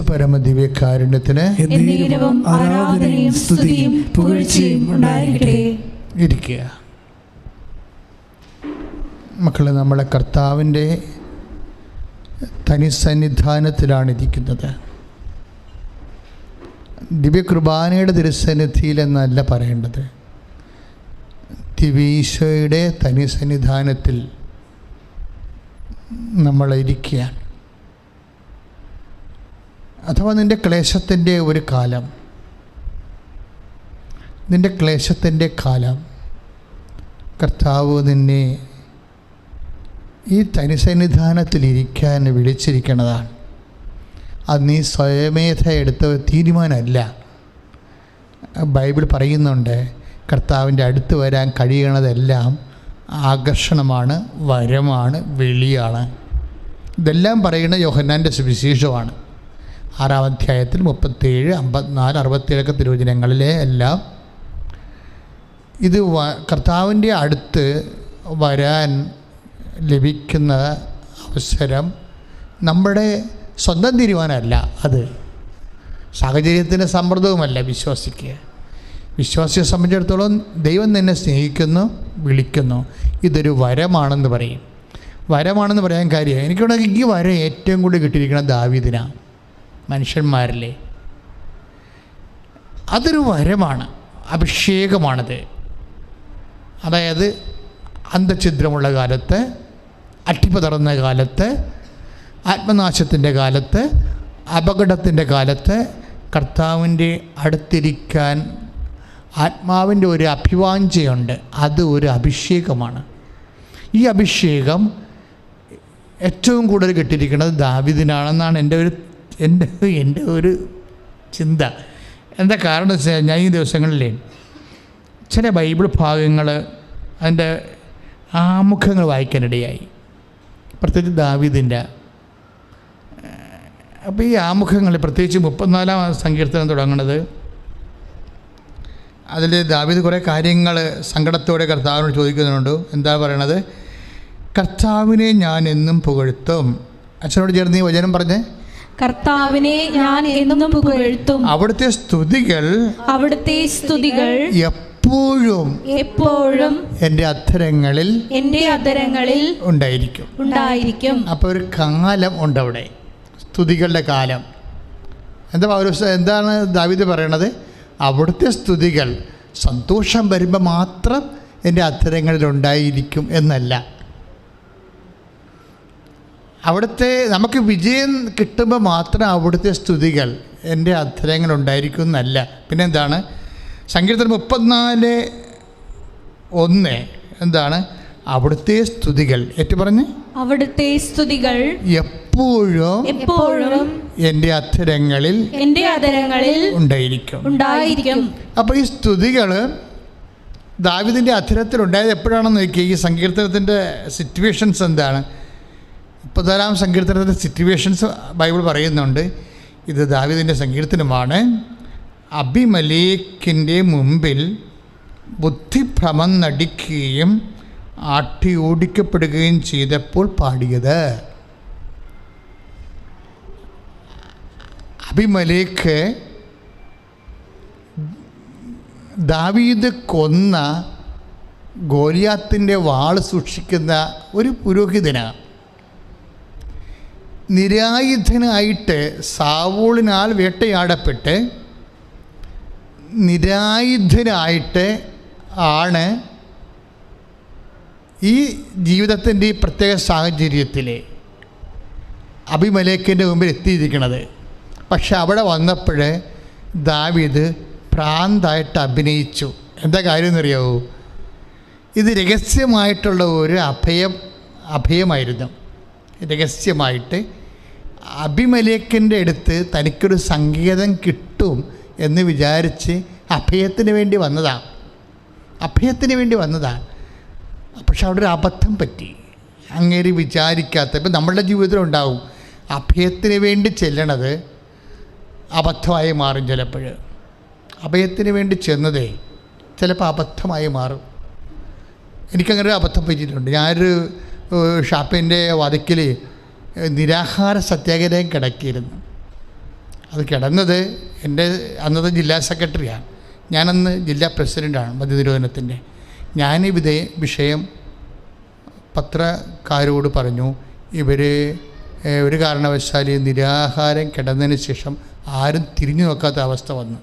പരമദിവ്യകാരുണ്യത്തിന് ആരാധനയും സ്തുതിയും പുകഴ്ചയും ഉണ്ടായിരിക്കട്ടെ. ഇരിക്കുക മക്കളെ, നമ്മളെ കർത്താവിൻ്റെ തനിസന്നിധാനത്തിലാണ് ഇരിക്കുന്നത്. ദിവ്യകുർബാനയുടെ തിരുസന്നിധിയിലെന്നല്ല പറയേണ്ടത്, ദിവ്യീശോയുടെ തനിസന്നിധാനത്തിൽ നമ്മളിരിക്കുകയാണ്. അഥവാ നിൻ്റെ ക്ലേശത്തിൻ്റെ ഒരു കാലം, നിൻ്റെ ക്ലേശത്തിൻ്റെ കാലം കർത്താവ് നിന്നെ ഈ തനിസന്നിധാനത്തിലിരിക്കാൻ വിളിച്ചിരിക്കുന്നതാണ്. അത് നീ സ്വയമേധ എടുത്ത തീരുമാനമല്ല. ബൈബിൾ പറയുന്നുണ്ട്, കർത്താവിൻ്റെ അടുത്ത് വരാൻ കഴിയണതെല്ലാം ആകർഷണമാണ്, വരമാണ്, വിളിയാണ്. ഇതെല്ലാം പറയുന്ന യോഹന്നാൻ്റെ സുവിശേഷമാണ്. 6-ാം അധ്യായത്തിൽ 37, 54, 67 തിരുവചനങ്ങളിലെ എല്ലാം ഇത് കർത്താവിൻ്റെ അടുത്ത് വരാൻ ലഭിക്കുന്ന അവസരം നമ്മുടെ സ്വന്തം തീരുമാനമല്ല, അത് സാഹചര്യത്തിൻ്റെ സമ്മർദ്ദവുമല്ല. വിശ്വാസിയെ സംബന്ധിച്ചിടത്തോളം ദൈവം നിന്നെ സ്നേഹിക്കുന്നു, വിളിക്കുന്നു. ഇതൊരു വരമാണെന്ന് പറയും. വരമാണെന്ന് പറയാൻ കാര്യം, എനിക്കിവിടെ ഈ വരം ഏറ്റവും കൂടുതൽ കിട്ടിയിരിക്കുന്നത് ദാവീദിനാണ്. മനുഷ്യന്മാരിലെ അതൊരു വരമാണ്, അഭിഷേകമാണത്. അതായത് അന്തഛിദ്രമുള്ള കാലത്ത്, അട്ടിപ്പതറുന്ന കാലത്ത്, ആത്മനാശത്തിൻ്റെ കാലത്ത്, അപകടത്തിൻ്റെ കാലത്ത് കർത്താവിൻ്റെ അടുത്തിരിക്കാൻ ആത്മാവിൻ്റെ ഒരു അഭിവാഞ്ചയുണ്ട്. അത് ഒരു അഭിഷേകമാണ്. ഈ അഭിഷേകം ഏറ്റവും കൂടുതൽ കിട്ടിയിരിക്കുന്നത് ദാവീദിനാണെന്നാണ് എൻ്റെ ഒരു ചിന്ത. എന്താ കാരണം വെച്ചാൽ, ഞാൻ ഈ ദിവസങ്ങളിൽ ചില ബൈബിൾ ഭാഗങ്ങൾ അതിൻ്റെ ആമുഖങ്ങൾ വായിക്കാനിടയായി, പ്രത്യേകിച്ച് ദാവീദിൻ്റെ. അപ്പോൾ ഈ ആമുഖങ്ങൾ, പ്രത്യേകിച്ച് 34-ാം സങ്കീർത്തനം തുടങ്ങുന്നത്, അതിൽ ദാവീദ് കുറേ കാര്യങ്ങൾ സങ്കടത്തോടെ കർത്താവിനോട് ചോദിക്കുന്നുണ്ട്. എന്താ പറയണത്? കർത്താവിനെ ഞാൻ എന്നും പുകഴ്ത്തും. അച്ഛനോട് ചേർന്ന് ഈ വചനം പറഞ്ഞേ. കർത്താവിനെ ഞാൻ എന്നും പുകഴ്ത്തും. അവിടുത്തെ സ്തുതികൾ എപ്പോഴും എൻ്റെ അധരങ്ങളിൽ ഉണ്ടായിരിക്കും. അപ്പോൾ ഒരു കാലം ഉണ്ട് അവിടെ, സ്തുതികളുടെ കാലം. എന്താണ് ദാവീദ് പറയണത്? അവിടുത്തെ സ്തുതികൾ സന്തോഷം വരുമ്പോൾ മാത്രം എൻ്റെ അധരങ്ങളിൽ ഉണ്ടായിരിക്കും എന്നല്ല. അവിടുത്തെ നമുക്ക് വിജയം കിട്ടുമ്പോൾ മാത്രം അവിടുത്തെ സ്തുതികൾ എൻ്റെ അധരങ്ങൾ ഉണ്ടായിരിക്കും എന്നല്ല. പിന്നെന്താണ്? സങ്കീർത്തനം 34:1 എന്താണ്? അവിടുത്തെ സ്തുതികൾ പറഞ്ഞ് അവിടുത്തെ സ്തുതികൾ എപ്പോഴും എൻ്റെ അധരങ്ങളിൽ ഉണ്ടായിരിക്കും. അപ്പോൾ ഈ സ്തുതികൾ ദാവീദിൻ്റെ അധരത്തിൽ ഉണ്ടായത് എപ്പോഴാണെന്ന് നോക്കിയാൽ, ഈ സങ്കീർത്തനത്തിൻ്റെ സിറ്റുവേഷൻസ് എന്താണ്? 34-ാം സങ്കീർത്തനത്തിൻ്റെ സിറ്റുവേഷൻസ് ബൈബിൾ പറയുന്നുണ്ട്. ഇത് ദാവീദിൻ്റെ സങ്കീർത്തനമാണ്. അബിമലേക്കിൻ്റെ മുമ്പിൽ ബുദ്ധിഭ്രമം നടിക്കുകയും ആട്ടി ഓടിക്കപ്പെടുകയും ചെയ്തപ്പോൾ പാടിയത്. അബിമലേക്ക് ദാവീദ് കൊന്ന ഗോലിയാത്തിൻ്റെ വാള് സൂക്ഷിക്കുന്ന ഒരു പുരോഹിതനാണ്. നിരായുധനായിട്ട് സാവൂളിനാൽ വേട്ടയാടപ്പെട്ട് നിരായുധനായിട്ട് ആണ് ഈ ജീവിതത്തിൻ്റെ ഈ പ്രത്യേക സാഹചര്യത്തിൽ അബിമലേക്കിൻ്റെ മുമ്പിൽ എത്തിയിരിക്കുന്നത്. പക്ഷെ അവിടെ വന്നപ്പോൾ ദാവീദ് ഭ്രാന്തായിട്ട് അഭിനയിച്ചു. എന്താ കാര്യം എന്നറിയാവൂ? ഇത് രഹസ്യമായിട്ടുള്ള ഒരു അഭയമായിരുന്നു. രഹസ്യമായിട്ട് അബിമലേക്കിൻ്റെ അടുത്ത് തനിക്കൊരു സങ്കേതം കിട്ടും എന്ന് വിചാരിച്ച് അഭയത്തിന് വേണ്ടി വന്നതാണ്. പക്ഷെ അവിടെ ഒരു അബദ്ധം പറ്റി. അങ്ങേര് വിചാരിക്കാത്ത, ഇപ്പം നമ്മളുടെ ജീവിതത്തിൽ ഉണ്ടാവും, അഭയത്തിന് വേണ്ടി ചെല്ലണത് അബദ്ധമായി മാറും. ചിലപ്പോൾ അഭയത്തിന് വേണ്ടി ചെന്നതേ ചിലപ്പോൾ അബദ്ധമായി മാറും. എനിക്കങ്ങനെ അബദ്ധം പറ്റിയിട്ടുണ്ട്. ഞാനൊരു ഷാപ്പിൻ്റെ വാതിക്കൽ നിരാഹാര സത്യാഗ്രഹം കിടക്കിയിരുന്നു. അത് കിടന്നത് എൻ്റെ അന്നത്തെ ജില്ലാ സെക്രട്ടറിയാണ്. ഞാനന്ന് ജില്ലാ പ്രസിഡൻ്റാണ് മധ്യതിരുവനത്തിൻ്റെ. ഞാൻ ഈ വിഷയം പത്രക്കാരോട് പറഞ്ഞു. ഇവർ ഒരു കാരണവശാലും നിരാഹാരം കിടന്നതിന് ശേഷം ആരും തിരിഞ്ഞു നോക്കാത്ത അവസ്ഥ വന്നു.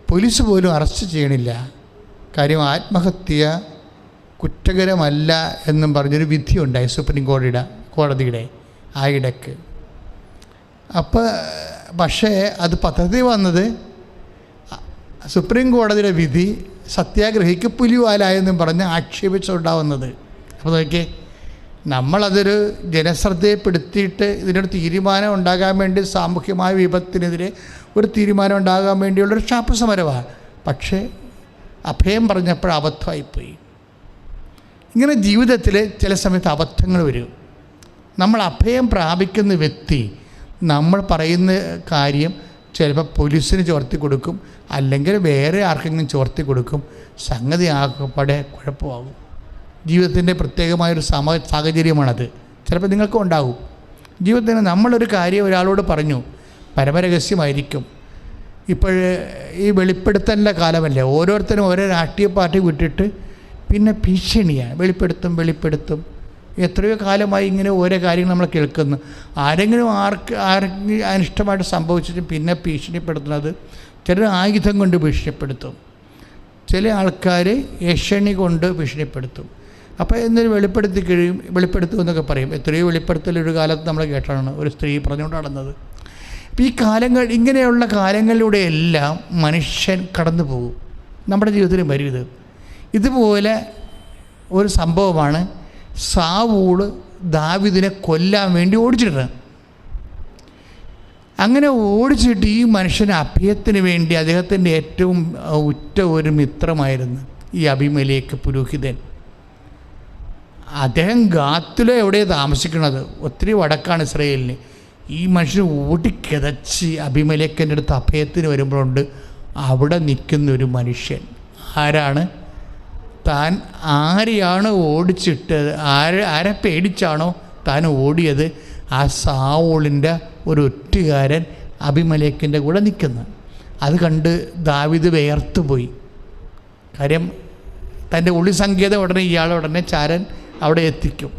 പോലീസ് പോലും അറസ്റ്റ് ചെയ്യണില്ല. കാര്യം ആത്മഹത്യ കുറ്റകരമല്ല എന്നും പറഞ്ഞൊരു വിധിയുണ്ടായി സുപ്രീം കോടതിയുടെ ആ ഇടയ്ക്ക്. പക്ഷേ അത് പത്രത്തിൽ വന്നത് സുപ്രീം കോടതിയുടെ വിധി സത്യാഗ്രഹിക്ക് പുലിവാലായെന്നും പറഞ്ഞ് ആക്ഷേപിച്ചുണ്ടാവുന്നത്. അപ്പോൾ നോക്കിയേ, നമ്മളതൊരു ജനശ്രദ്ധയെപ്പെടുത്തിയിട്ട് ഇതിനൊരു തീരുമാനം ഉണ്ടാകാൻ വേണ്ടി, സാമൂഹ്യമായ വിപത്തിനെതിരെ ഒരു തീരുമാനം ഉണ്ടാകാൻ വേണ്ടിയുള്ളൊരു ക്ഷാപ്പ് സമരമാണ്. പക്ഷേ അഭയം പറഞ്ഞപ്പോൾ അബദ്ധമായിപ്പോയി. ഇങ്ങനെ ജീവിതത്തിൽ ചില സമയത്ത് അബദ്ധങ്ങൾ വരും. നമ്മൾ അഭയം പ്രാപിക്കുന്ന വ്യക്തി നമ്മൾ പറയുന്ന കാര്യം ചിലപ്പോൾ പോലീസിന് ചോർത്തി കൊടുക്കും, അല്ലെങ്കിൽ വേറെ ആർക്കെങ്കിലും ചോർത്തി കൊടുക്കും. സംഗതി ആകപ്പാടെ കുഴപ്പമാകും. ജീവിതത്തിൻ്റെ പ്രത്യേകമായൊരു സാഹചര്യമാണത്. ചിലപ്പോൾ നിങ്ങൾക്കും ഉണ്ടാകും. ജീവിതത്തിന് നമ്മളൊരു കാര്യം ഒരാളോട് പറഞ്ഞു, പരമരഹസ്യമായിരിക്കും. ഇപ്പോൾ ഈ വെളിപ്പെടുത്തലിൻ്റെ കാലമല്ലേ, ഓരോരുത്തരും ഓരോ രാഷ്ട്രീയ പാർട്ടി വിട്ടിട്ട് പിന്നെ ഭീഷണിയാണ്. വെളിപ്പെടുത്തും. എത്രയോ കാലമായി ഇങ്ങനെ ഓരോ കാര്യങ്ങൾ നമ്മൾ കേൾക്കുന്നു. ആരെങ്കിലും ആരെങ്കിലും അനിഷ്ടമായിട്ട് സംഭവിച്ചിട്ട് പിന്നെ ഭീഷണിപ്പെടുത്തുന്നത്, ചിലർ ആയുധം കൊണ്ട് ഭീഷണിപ്പെടുത്തും, ചില ആൾക്കാർ ഏഷണി കൊണ്ട് ഭീഷണിപ്പെടുത്തും. അപ്പോൾ എന്നൊരു വെളിപ്പെടുത്തും എന്നൊക്കെ പറയും. എത്രയോ വെളിപ്പെടുത്തൽ ഒരു കാലത്ത് നമ്മൾ കേട്ടാണ് ഒരു സ്ത്രീ പറഞ്ഞുകൊണ്ട് നടന്നത്. അപ്പോൾ ഈ കാലങ്ങൾ, ഇങ്ങനെയുള്ള കാലങ്ങളിലൂടെയെല്ലാം മനുഷ്യൻ കടന്നു പോകും. നമ്മുടെ ജീവിതത്തിലും വരും ഇതുപോലെ ഒരു സംഭവമാണ്. സാവൂള് ദാവീദിനെ കൊല്ലാൻ വേണ്ടി ഓടിച്ചിട്ട്, അങ്ങനെ ഓടിച്ചിട്ട് ഈ മനുഷ്യന് അഭയത്തിന് വേണ്ടി അദ്ദേഹത്തിൻ്റെ ഏറ്റവും ഉറ്റ ഒരു മിത്രമായിരുന്നു ഈ അബീമേലെക്ക് പുരോഹിതൻ. അദ്ദേഹം ഗാത്തിലോ എവിടെയാണ് താമസിക്കുന്നത്, ഒത്തിരി വടക്കാണ് ഇസ്രായേലിന്. ഈ മനുഷ്യൻ ഓടിക്കിതച്ച് അബീമേലെക്കിൻ്റെ അടുത്ത് അഭയത്തിന് വരുമ്പോഴുണ്ട് അവിടെ നിൽക്കുന്നൊരു മനുഷ്യൻ. ആരാണ്? താൻ ആരെയാണ് ഓടിച്ചിട്ടത്, ആരെ പേടിച്ചാണോ താൻ ഓടിയത്, ആ സാവൂളിൻ്റെ ഒരു ഒറ്റുകാരൻ അബീമേലെക്കിൻ്റെ കൂടെ നിൽക്കുന്നത്. അത് കണ്ട് ദാവീദ് വേർത്തുപോയി. കാര്യം തൻ്റെ ഒളിസങ്കേതം ഉടനെ ചാരൻ അവിടെ എത്തിക്കും.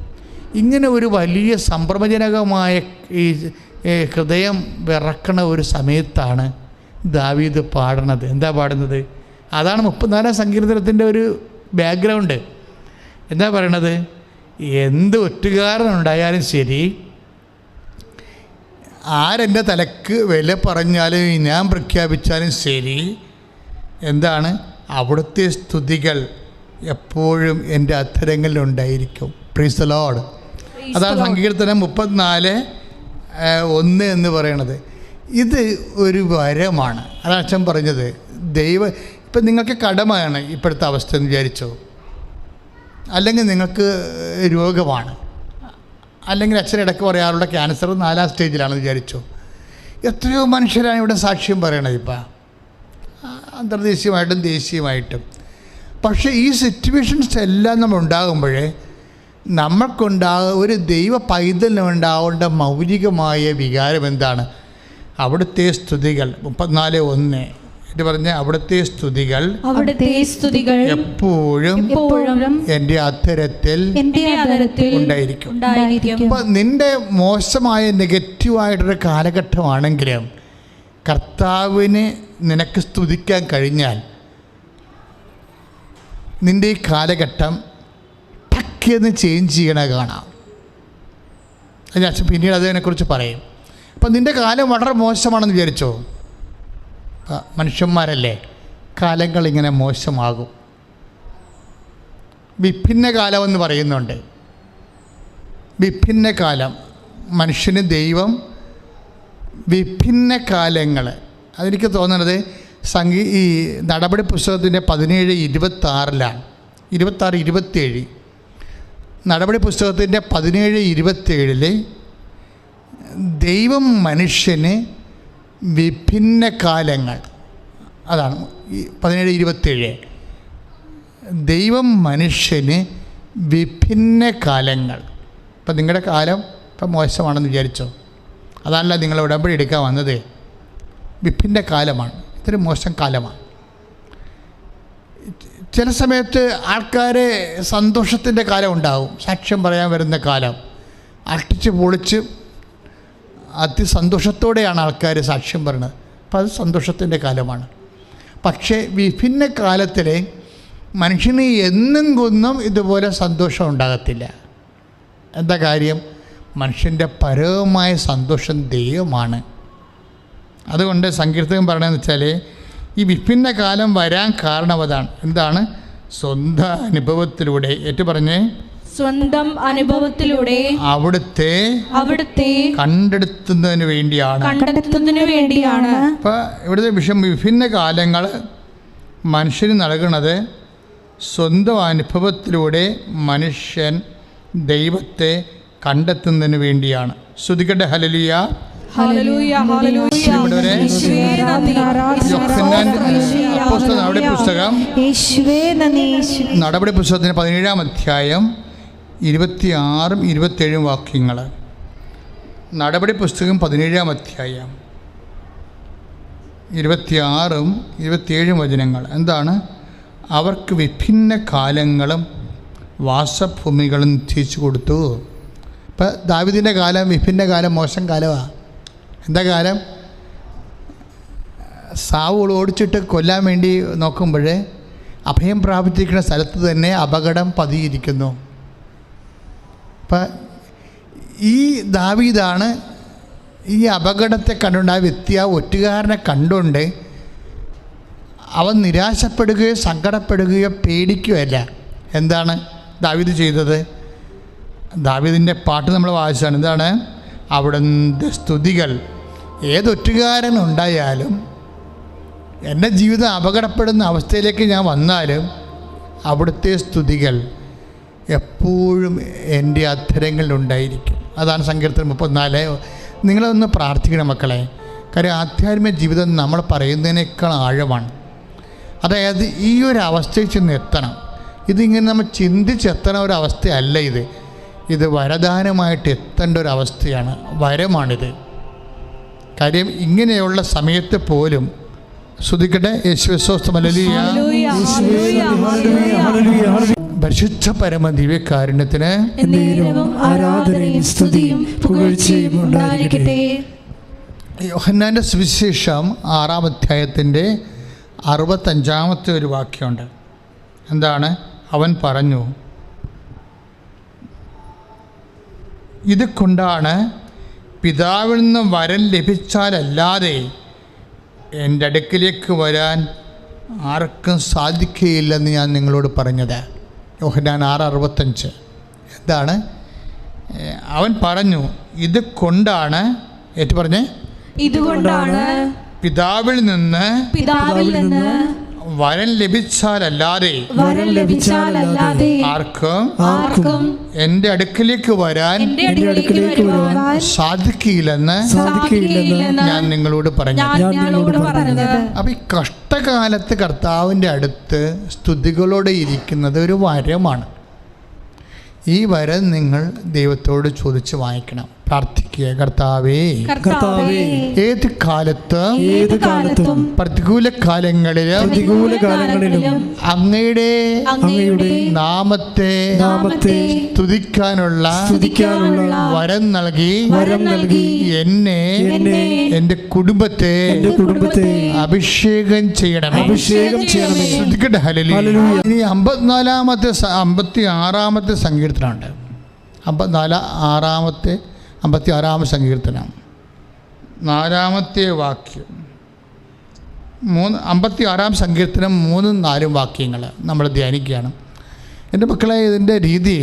ഇങ്ങനെ ഒരു വലിയ സംഭ്രമജനകമായ ഈ ഹൃദയം വിറക്കണ ഒരു സമയത്താണ് ദാവീദ് പാടുന്നത്. എന്താ പാടുന്നത്? അതാണ് 34-ാം സങ്കീർത്തനത്തിൻ്റെ ഒരു ബാക്ക്ഗ്രൗണ്ട്. എന്താ പറയണത്? എന്ത് ഒറ്റുകാരനുണ്ടായാലും ശരി, ആരെൻ്റെ തലക്ക് വില പറഞ്ഞാലും ഞാൻ പ്രഖ്യാപിച്ചാലും ശരി, എന്താണ്? അവിടുത്തെ സ്തുതികൾ എപ്പോഴും എൻ്റെ അധരങ്ങളിലുണ്ടായിരിക്കും. Praise the Lord. അതാണ് സങ്കീർത്തനം 34:1 എന്ന് പറയണത്. ഇത് ഒരു വരമാണ്. അതാണ് അച്ഛൻ പറഞ്ഞത്. ഇപ്പം നിങ്ങൾക്ക് കടമയാണ് ഇപ്പോഴത്തെ അവസ്ഥ എന്ന് വിചാരിച്ചോ, അല്ലെങ്കിൽ നിങ്ങൾക്ക് രോഗമാണ്, അല്ലെങ്കിൽ അച്ഛൻ ഇടയ്ക്ക് പറയാറുള്ള ക്യാൻസർ 4ാം സ്റ്റേജിലാണെന്ന് വിചാരിച്ചോ. എത്രയോ മനുഷ്യരാണ് ഇവിടെ സാക്ഷ്യം പറയണത് ഇപ്പം, അന്തർദേശീയമായിട്ടും ദേശീയമായിട്ടും. പക്ഷേ ഈ സിറ്റുവേഷൻസ് എല്ലാം നമ്മൾ ഉണ്ടാകുമ്പോഴേ ഒരു ദൈവ പൈതലിനുണ്ടാവേണ്ട മൗലികമായ വികാരം എന്താണ്? അവിടുത്തെ സ്തുതികൾ. 34:1 ഇത് പറഞ്ഞ അവിടുത്തെ സ്തുതികൾ എപ്പോഴും എൻ്റെ അധരത്തിൽ ഉണ്ടായിരിക്കും. അപ്പം നിൻ്റെ മോശമായ നെഗറ്റീവായിട്ടൊരു കാലഘട്ടമാണെങ്കിലും കർത്താവിനെ നിനക്ക് സ്തുതിക്കാൻ കഴിഞ്ഞാൽ നിൻ്റെ ഈ കാലഘട്ടം ടക്കെന്ന് ചേഞ്ച് ചെയ്യണ കാണാം. ഞാൻ പിന്നീട് അതിനെക്കുറിച്ച് പറയും. അപ്പം നിൻ്റെ കാലം വളരെ മോശമാണെന്ന് വിചാരിച്ചോ. മനുഷ്യന്മാരല്ലേ, കാലങ്ങളിങ്ങനെ മോശമാകും. വിഭിന്ന കാലമെന്ന് പറയുന്നുണ്ട്. വിഭിന്ന കാലം, മനുഷ്യന് ദൈവം വിഭിന്ന കാലങ്ങൾ. അതെനിക്ക് തോന്നുന്നത് ഈ നടപടി പുസ്തകത്തിൻ്റെ 17:26 27 നടപടി പുസ്തകത്തിൻ്റെ 17:27 ദൈവം മനുഷ്യന് വിഭിന്ന കാലങ്ങൾ, അതാണ് ഈ 17:27 ദൈവം മനുഷ്യന് വിഭിന്ന കാലങ്ങൾ. ഇപ്പം നിങ്ങളുടെ കാലം ഇപ്പം മോശമാണെന്ന് വിചാരിച്ചോ, അതല്ല നിങ്ങൾ ഉടമ്പടി എടുക്കാൻ വന്നത്. വിപ്പിൻ്റെ കാലമാണ്, ഇതൊരു മോശം കാലമാണ്. ചില സമയത്ത് ആൾക്കാർ സന്തോഷത്തിൻ്റെ കാലം ഉണ്ടാവും, സാക്ഷ്യം പറയാൻ വരുന്ന കാലം. അട്ടിച്ച് പൊളിച്ച് അതിസന്തോഷത്തോടെയാണ് ആൾക്കാർ സാക്ഷ്യം പറയുന്നത്. അപ്പോൾ അത് സന്തോഷത്തിൻ്റെ കാലമാണ്. പക്ഷേ വിഭിന്ന കാലത്തിൽ മനുഷ്യന് എന്നും കൊന്നും ഇതുപോലെ സന്തോഷം ഉണ്ടാകത്തില്ല. എന്താ കാര്യം? മനുഷ്യൻ്റെ പരമമായ സന്തോഷം ദൈവമാണ്. അതുകൊണ്ട് സങ്കീർത്തകൻ പറയണമെന്ന് വെച്ചാൽ ഈ വിഭിന്ന കാലം വരാൻ കാരണം അതാണ്. എന്താണ്? സ്വന്തം അനുഭവത്തിലൂടെ. പറഞ്ഞേ, സ്വന്തം അനുഭവത്തിലൂടെ അവിടുത്തെ കണ്ടെടുത്തുന്നതിന് വേണ്ടിയാണ്. അപ്പോൾ ഇവിടുത്തെ വിഷയം വിഭിന്ന കാലങ്ങൾ മനുഷ്യന് നൽകുന്നത് സ്വന്തം അനുഭവത്തിലൂടെ മനുഷ്യൻ ദൈവത്തെ കണ്ടെത്തുന്നതിന് വേണ്ടിയാണ്. ശ്രുതിക്കട്ടെ ഹല്ലേലൂയ. നടപടി പുസ്തകത്തിന് 17-ാം അധ്യായം 26-ഉം 27-ഉം വാക്യങ്ങൾ. നടപടി പുസ്തകം 17-ാം അധ്യായം 26-ഉം 27-ഉം വചനങ്ങൾ. എന്താണ്? അവർക്ക് വിഭിന്ന കാലങ്ങളും വാസഭൂമികളും നിശ്ചയിച്ചു കൊടുത്തു. ഇപ്പം ദാവീദിൻ്റെ കാലം വിഭിന്ന കാലം, മോശം കാലമാണ്. എന്താ കാലം? സാവൂൾ ഓടിച്ചിട്ട് കൊല്ലാൻ വേണ്ടി നോക്കുമ്പോൾ അഭയം പ്രാപിച്ചിരിക്കുന്ന സ്ഥലത്ത് തന്നെ അപകടം പതിയിരിക്കുന്നു. അപ്പം ഈ ദാവീദാണ് ഈ അപകടത്തെ കണ്ടുകൊണ്ട്, ആ വ്യക്തി, ആ ഒറ്റുകാരനെ കണ്ടുകൊണ്ട് അവൻ നിരാശപ്പെടുകയോ സങ്കടപ്പെടുകയോ പേടിക്കുകയോ അല്ല. എന്താണ് ദാവീദ് ചെയ്തത്? ദാവീദിൻ്റെ പാട്ട് നമ്മൾ വായിച്ചാണ്. എന്താണ്? അവിടുത്തെ സ്തുതികൾ. ഏതൊറ്റുകാരനുണ്ടായാലും എൻ്റെ ജീവിതം അപകടപ്പെടുന്ന അവസ്ഥയിലേക്ക് ഞാൻ വന്നാലും അവിടുത്തെ സ്തുതികൾ എപ്പോഴും എൻ്റെ അധരങ്ങളിലുണ്ടായിരിക്കും. അതാണ് സങ്കീർത്തനം 34. നിങ്ങളൊന്ന് പ്രാർത്ഥിക്കണം മക്കളെ. കാര്യം ആധ്യാത്മിക ജീവിതം നമ്മൾ പറയുന്നതിനേക്കാൾ ആഴമാണ്. അതായത് ഈ ഒരു അവസ്ഥയിൽ ചെന്ന് എത്തണം. ഇതിങ്ങനെ നമ്മൾ ചിന്തിച്ചെത്തണ ഒരവസ്ഥയല്ല ഇത്. ഇത് വരദാനമായിട്ട് എത്തേണ്ട ഒരവസ്ഥയാണ്, വരമാണിത്. കാര്യം ഇങ്ങനെയുള്ള സമയത്ത് പോലും ശ്രുതിക്കട്ടെ, യേശുവേ സ്തോത്രം, ഹല്ലേലൂയ. പരിശുദ്ധ പരമ ദിവ്യകാരുണ്യത്തിന് ആരാധനയും സ്തുതിയും പുകഴ്ചയും ഉണ്ടായിരിക്കട്ടെ. യോഹന്നാൻ്റെ സുവിശേഷം 6-ാം അധ്യായത്തിൻ്റെ 65-ാമത്തെ ഒരു വാക്യമുണ്ട്. എന്താണ്? അവൻ പറഞ്ഞു, ഇത് കൊണ്ടാണ് പിതാവിൽ നിന്ന് വരം ലഭിച്ചാലല്ലാതെ എൻ്റെ അടുക്കിലേക്ക് വരാൻ ആർക്കും സാധിക്കുകയില്ലെന്ന് ഞാൻ നിങ്ങളോട് പറഞ്ഞത്. യോഹന്നാൻ 6:65. എന്താണ്? അവൻ പറഞ്ഞു, ഇത് കൊണ്ടാണ്, പറഞ്ഞേ, ഇതുകൊണ്ടാണ് പിതാവിൽ നിന്ന് വരം ലഭിച്ചാലല്ലാതെ ആർക്കും എൻ്റെ അടുക്കിലേക്ക് വരാൻ സാധിക്കില്ലെന്ന് ഞാൻ നിങ്ങളോട് പറഞ്ഞു. അപ്പം ഈ കഷ്ടകാലത്ത് കർത്താവിൻ്റെ അടുത്ത് സ്തുതികളോടെ ഇരിക്കുന്നത് ഒരു വരമാണ്. ഈ വരം നിങ്ങൾ ദൈവത്തോട് ചോദിച്ച് വാങ്ങിക്കണം, പ്രാർത്ഥിക്കുക. കർത്താവേ, ഏത് കാലത്തും പ്രതികൂല കാലങ്ങളിലും അങ്ങയുടെ നാമത്തെ സ്തുതിക്കാനുള്ള വരം നൽകി എന്നെ, എൻ്റെ കുടുംബത്തെ അഭിഷേകം ചെയ്യണമേ. ഇനി 56-ാമത്തെ സങ്കീർത്തനമുണ്ട്. 56-ാം സങ്കീർത്തനം 4-ാമത്തെ വാക്യം. 56-ാം സങ്കീർത്തനം 3-4 വാക്യങ്ങൾ നമ്മൾ ധ്യാനിക്കുകയാണ്. എൻ്റെ മക്കളെ, ഇതിൻ്റെ രീതി,